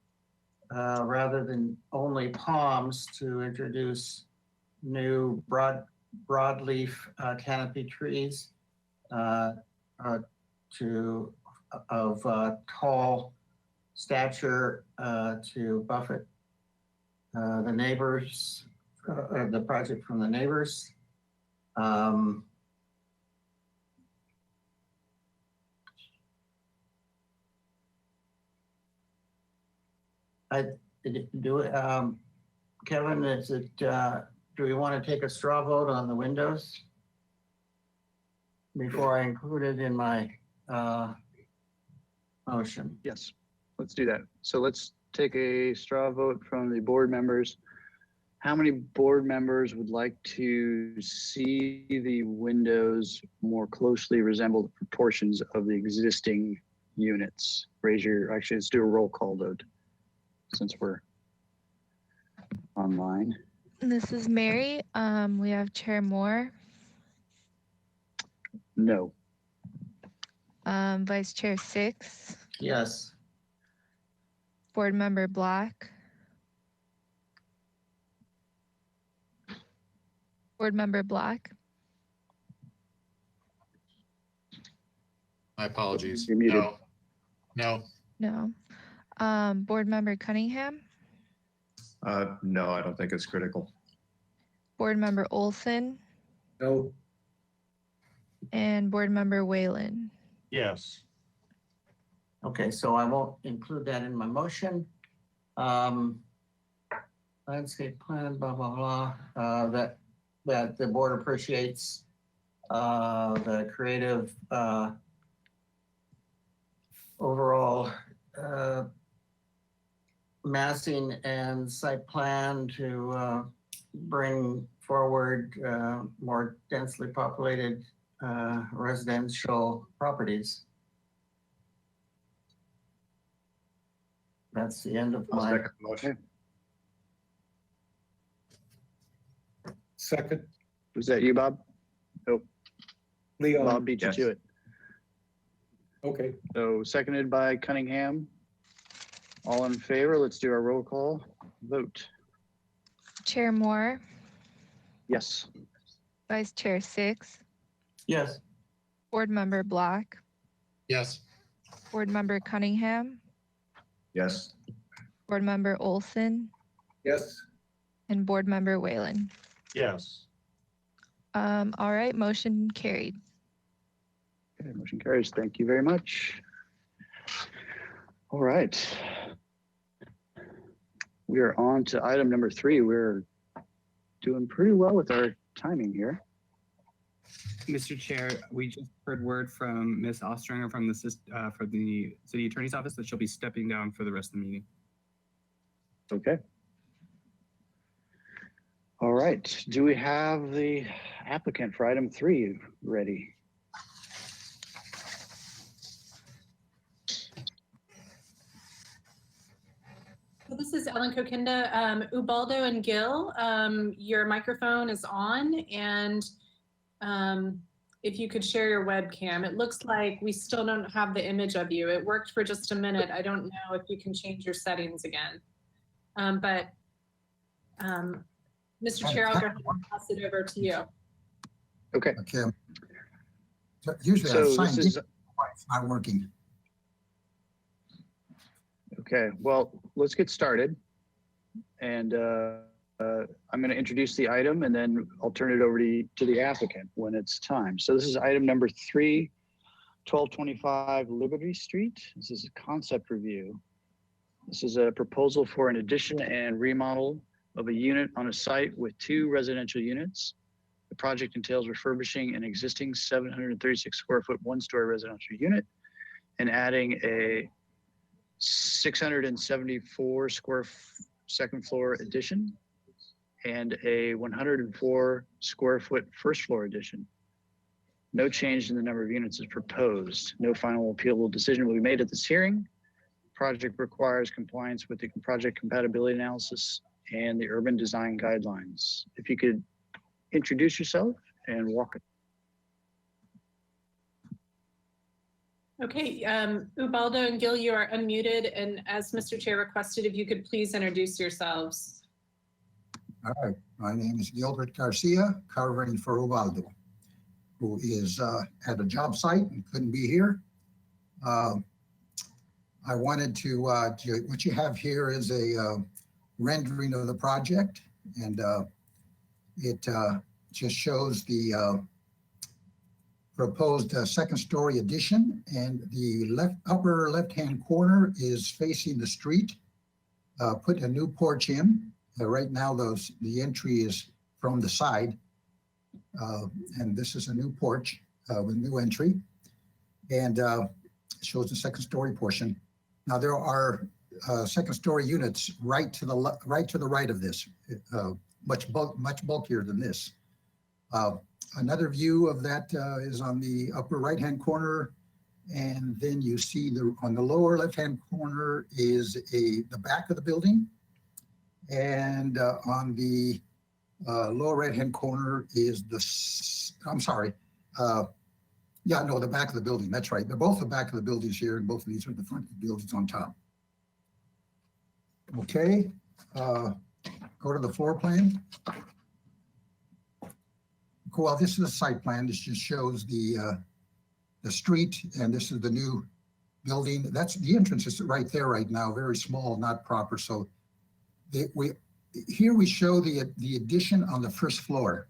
rather than only palms, to introduce new broadleaf canopy trees of tall stature to buffet the neighbors, the project from the neighbors. Kevin, is it, do we want to take a straw vote on the windows before I include it in my motion? Yes, let's do that. So let's take a straw vote from the board members. How many board members would like to see the windows more closely resemble the proportions of the existing units? Actually, let's do a roll call vote since we're online. This is Mary. We have Chair Moore, No. Vice Chair Six, Yes. Board Member Black, Board Member Black, My apologies. You're muted. No. no. Board Member Cunningham, No, I don't think it's critical. Board Member Olson, No. and Board Member Whalen. Yes. Okay, so I won't include that in my motion. Landscape plan, blah, blah, blah, that the board appreciates the creative overall massing and site plan to bring forward more densely populated residential properties. That's the end of my motion. Second. Was that you, Bob? Nope. Leon. Bob beat you to it. Okay. So seconded by Cunningham. All in favor, let's do our roll call vote. Chair Moore, Yes. Vice Chair Six, Yes. Board Member Black, Yes. Board Member Cunningham, Yes. Board Member Olson, Yes. and Board Member Whalen. Yes. All right, motion carried. Okay, motion carries. Thank you very much. All right. We are on to item number 3. We're doing pretty well with our timing here. Mr. Chair, we just heard word from Ms. Ostringer from the City Attorney's Office that she'll be stepping down for the rest of the meeting. Okay. All right. Do we have the applicant for item 3 ready? So this is Ellen Kokinda. Ubaldo and Gil, your microphone is on, and if you could share your webcam. It looks like we still don't have the image of you. It worked for just a minute. I don't know if you can change your settings again. Mr. Chair, I'll go ahead and pass it over to you. Okay. Okay. So usually I sign it's not working. Okay, well, let's get started. And I'm going to introduce the item, and then I'll turn it over to the applicant when it's time. So this is item number 3, 1225 Liberty Street. This is a concept review. This is a proposal for an addition and remodel of a unit on a site with 2 residential units. The project entails refurbishing an existing 736 square foot 1-story residential unit and adding a 674 square second floor addition and a 104 square foot first floor addition. No change in the number of units is proposed. No final appealable decision will be made at this hearing. Project requires compliance with the project compatibility analysis and the urban design guidelines. If you could introduce yourself and walk it. Okay, Ubaldo and Gil, you are unmuted, and as Mr. Chair requested, if you could please introduce yourselves. All right, my name is Gilbert Garcia, covering for Ubaldo, who is at a job site and couldn't be here. I wanted to, what you have here is a rendering of the project, and it just shows the proposed second story addition, and the upper left-hand corner is facing the street. Put a new porch in. Right now, the entry is from the side, and this is a new porch with new entry, and shows the second story portion. Now there are second story units right to the right of this, much bulkier than this. Another view of that is on the upper right-hand corner, and then you see on the lower left-hand corner is the back of the building, and on the lower right-hand corner is the back of the building. That's right. They're both the back of the buildings here, and both of these are the front of the buildings on top. Okay, go to the floor plan. Well, this is a site plan. This just shows the street, and this is the new building. That's the entrance is right there right now, very small, not proper. So here we show the addition on the first floor.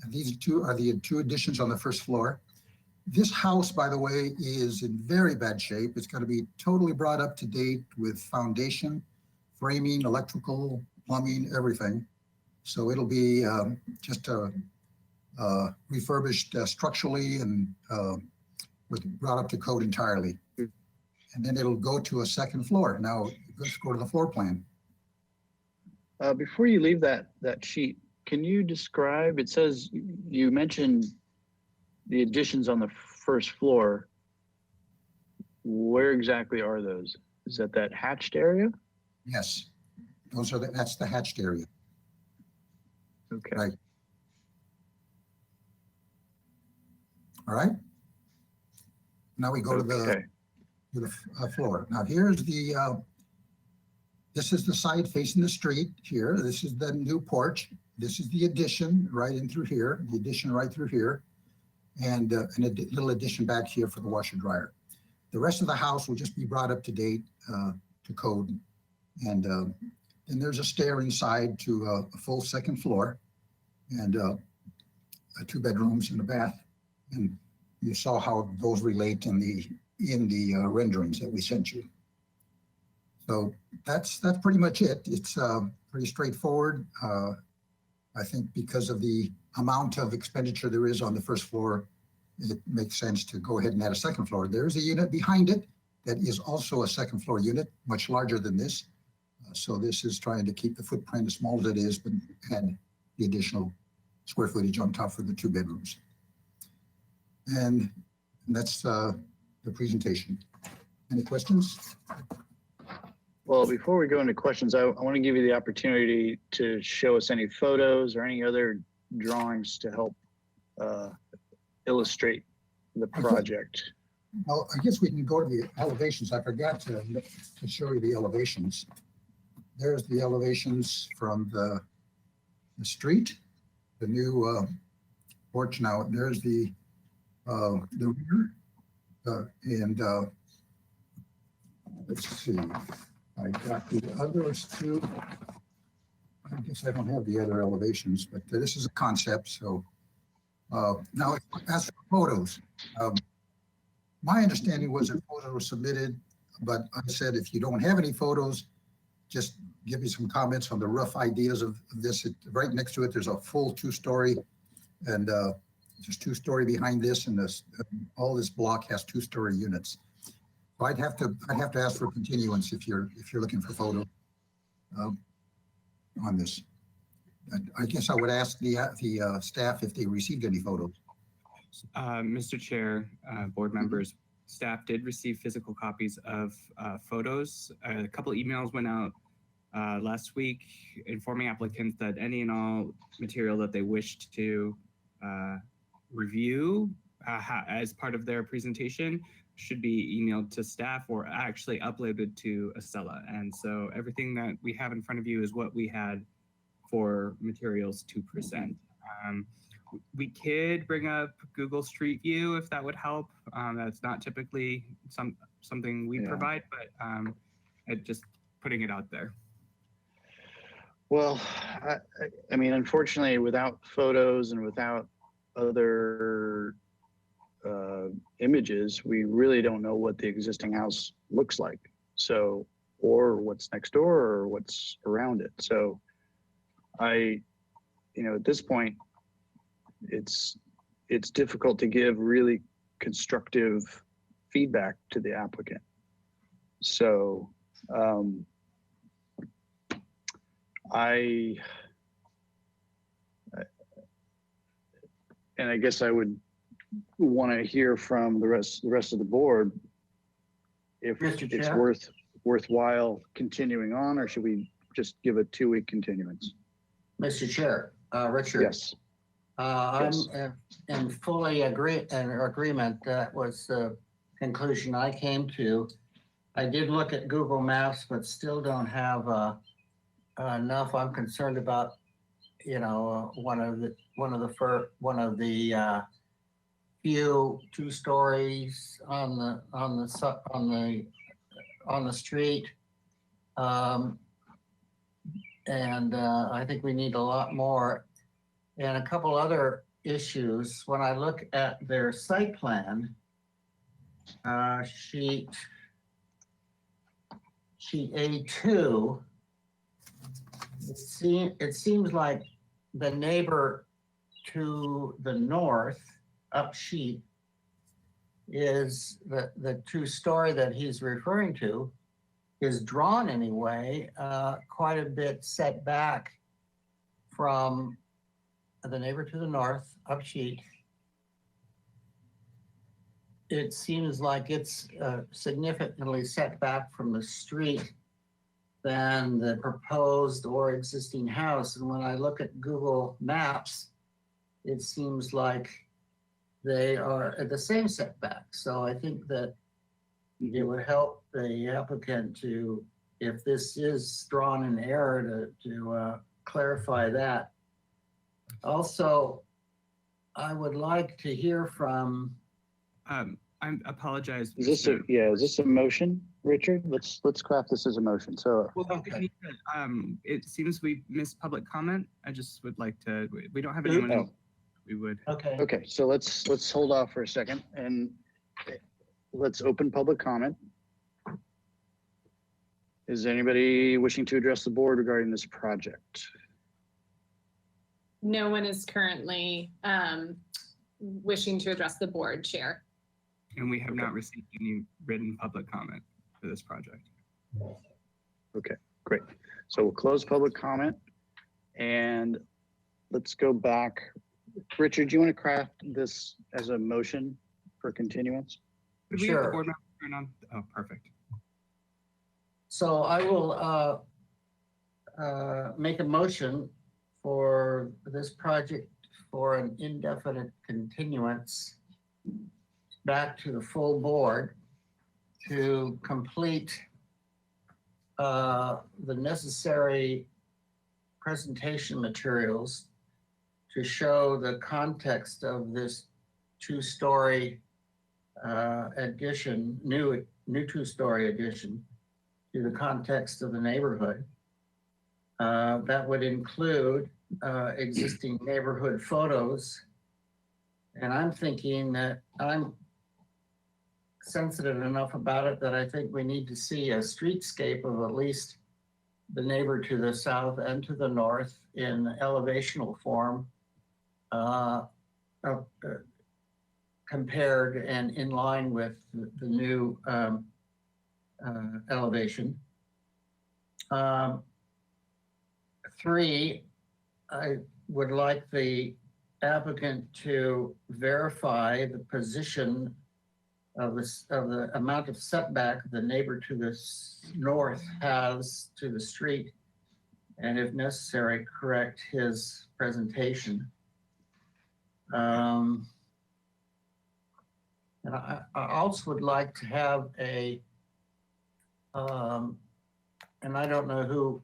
And these two are the 2 additions on the first floor. This house, by the way, is in very bad shape. It's going to be totally brought up to date with foundation, framing, electrical, plumbing, everything. So it'll be just a refurbished structurally and brought up to code entirely. And then it'll go to a second floor. Now let's go to the floor plan. Before you leave that sheet, can you describe, it says you mentioned the additions on the first floor. Where exactly are those? Is that hatched area? Yes, that's the hatched area. Okay. Right. All right? Now we go to Okay. the floor. Now here's this is the side facing the street here. This is the new porch. This is the addition right in through here, the addition right through here, and a little addition back here for the washer dryer. The rest of the house will just be brought up to date to code. And then there's a stair inside to a full second floor and 2 bedrooms and a bath. And you saw how those relate in the renderings that we sent you. So that's pretty much it. It's pretty straightforward. I think because of the amount of expenditure there is on the first floor, it makes sense to go ahead and add a second floor. There's a unit behind it that is also a second floor unit, much larger than this. So this is trying to keep the footprint as small as it is, but add the additional square footage on top for the 2 bedrooms. And that's the presentation. Any questions? Well, before we go into questions, I want to give you the opportunity to show us any photos or any other drawings to help illustrate the project. Well, I guess we can go to the elevations. I forgot to show you the elevations. There's the elevations from the street, the new porch. Now there's the rear, and let's see. I got the others too. I guess I don't have the other elevations, but this is a concept. So now, as for photos, my understanding was that photos were submitted, but I said if you don't have any photos, just give me some comments on the rough ideas of this. Right next to it, there's a full 2-story, and just 2-story behind this, and all this block has 2-story units. So I'd have to ask for continuance if you're looking for photos on this. I guess I would ask the staff if they received any photos. Mr. Chair, board members, staff did receive physical copies of photos. A couple emails went out last week informing applicants that any and all material that they wished to review as part of their presentation should be emailed to staff or actually uploaded to Acela. And so everything that we have in front of you is what we had for materials to present. We could bring up Google Street View if that would help. That's not typically something we provide, but just putting it out there. Well, I mean, unfortunately, without photos and without other images, we really don't know what the existing house looks like. So, or what's next door or what's around it. So at this point, it's difficult to give really constructive feedback to the applicant. So I guess I would want to hear from the rest of the board if it's worthwhile continuing on, or should we just give a 2-week continuance? Mr. Chair, Richard. Yes. I'm in fully agreement. That was the conclusion I came to. I did look at Google Maps, but still don't have enough. I'm concerned about, one of the few 2 stories on the street, and I think we need a lot more. And a couple other issues. When I look at their site plan, sheet A2, it seems like the neighbor to the north up sheet is the 2-story that he's referring to is drawn anyway, quite a bit set back from the neighbor to the north up sheet. It seems like it's significantly set back from the street than the proposed or existing house. And when I look at Google Maps, it seems like they are at the same setback. So I think that it would help the applicant to, if this is drawn in error, to clarify that. Also, I would like to hear from. I apologize. Is this a, is this a motion, Richard? Let's craft this as a motion. So Well, Okay. it seems we missed public comment. I just would like to, we don't have anyone. Oh. We would. Okay. Okay, so let's hold off for a second and let's open public comment. Is anybody wishing to address the board regarding this project? No one is currently wishing to address the board, Chair. And we have not received any written public comment for this project. Okay, great. So we'll close public comment and let's go back. Richard, do you want to craft this as a motion for continuance? Could we have the Sure. board member turn on? Oh, perfect. So I will make a motion for this project for an indefinite continuance back to the full board to complete the necessary presentation materials to show the context of this two-story addition, new two-story addition to the context of the neighborhood. That would include existing neighborhood photos. And I'm thinking that I'm sensitive enough about it that I think we need to see a streetscape of at least the neighbor to the south and to the north in elevational form, compared and in line with the new elevation. 3, I would like the applicant to verify the position of the amount of setback the neighbor to the north has to the street, and if necessary, correct his presentation. And I also would like to have a, and I don't know who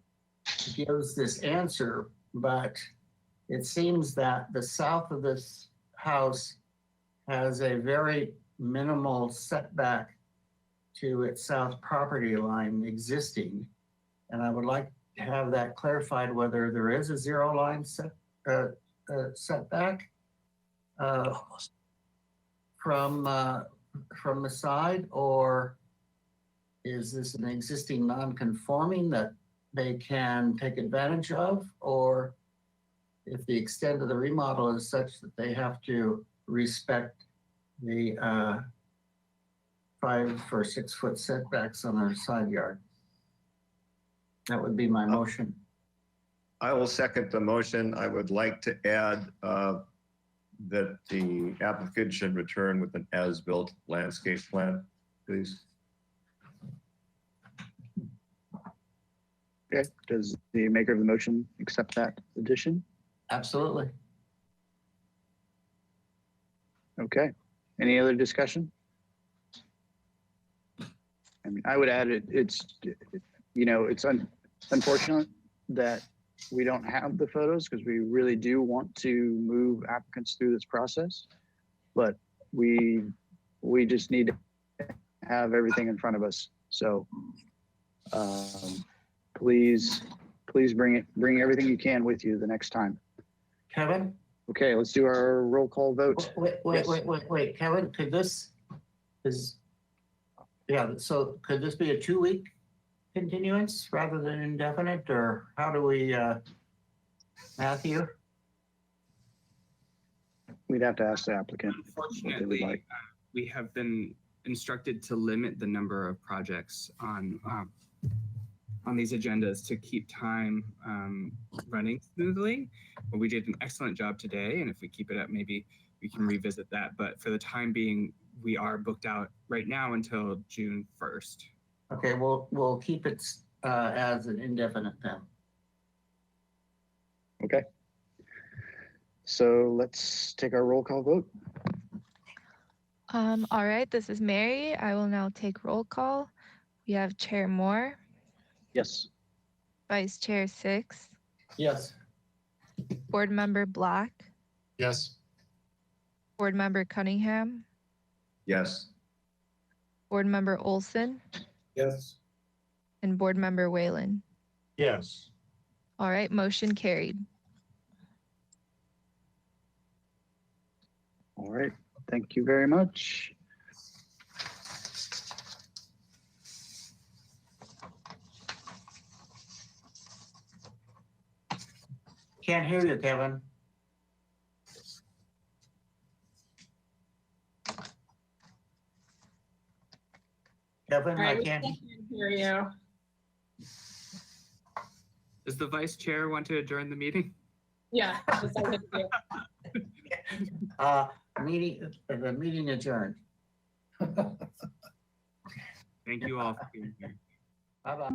gives this answer, but it seems that the south of this house has a very minimal setback to its south property line existing. And I would like to have that clarified whether there is a zero line setback from the side, or is this an existing non-conforming that they can take advantage of, or if the extent of the remodel is such that they have to respect the 5 or 6 foot setbacks on their side yard. That would be my motion. I will second the motion. I would like to add that the applicant should return with an as-built landscape plan, please. Okay, does the maker of the motion accept that addition? Absolutely. Okay, any other discussion? I mean, I would add it's unfortunate that we don't have the photos because we really do want to move applicants through this process, but we just need to have everything in front of us. So please bring everything you can with you the next time. Kevin? Okay, let's do our roll call vote. Wait, Kevin, could this so could this be a 2-week continuance rather than indefinite, or how do we, Matthew? We'd have to ask the applicant what they would Unfortunately, like. we have been instructed to limit the number of projects on these agendas to keep time running smoothly. But we did an excellent job today, and if we keep it up, maybe we can revisit that. But for the time being, we are booked out right now until June 1st. Okay, we'll keep it as an indefinite then. Okay. So let's take our roll call vote. All right, this is Mary. I will now take roll call. We have Chair Moore, Yes. Vice Chair Six, Yes. Board Member Black, Yes. Board Member Cunningham, Yes. Board Member Olson, Yes. and Board Member Whalen. Yes. All right, motion carried. All right. Thank you very much. Can't hear you, Kevin. Kevin, All right, I we can't. can't hear you. Does the vice chair want to adjourn the meeting? Yeah. that's all we have to do. The meeting adjourned. Thank you all for being here. Bye-bye.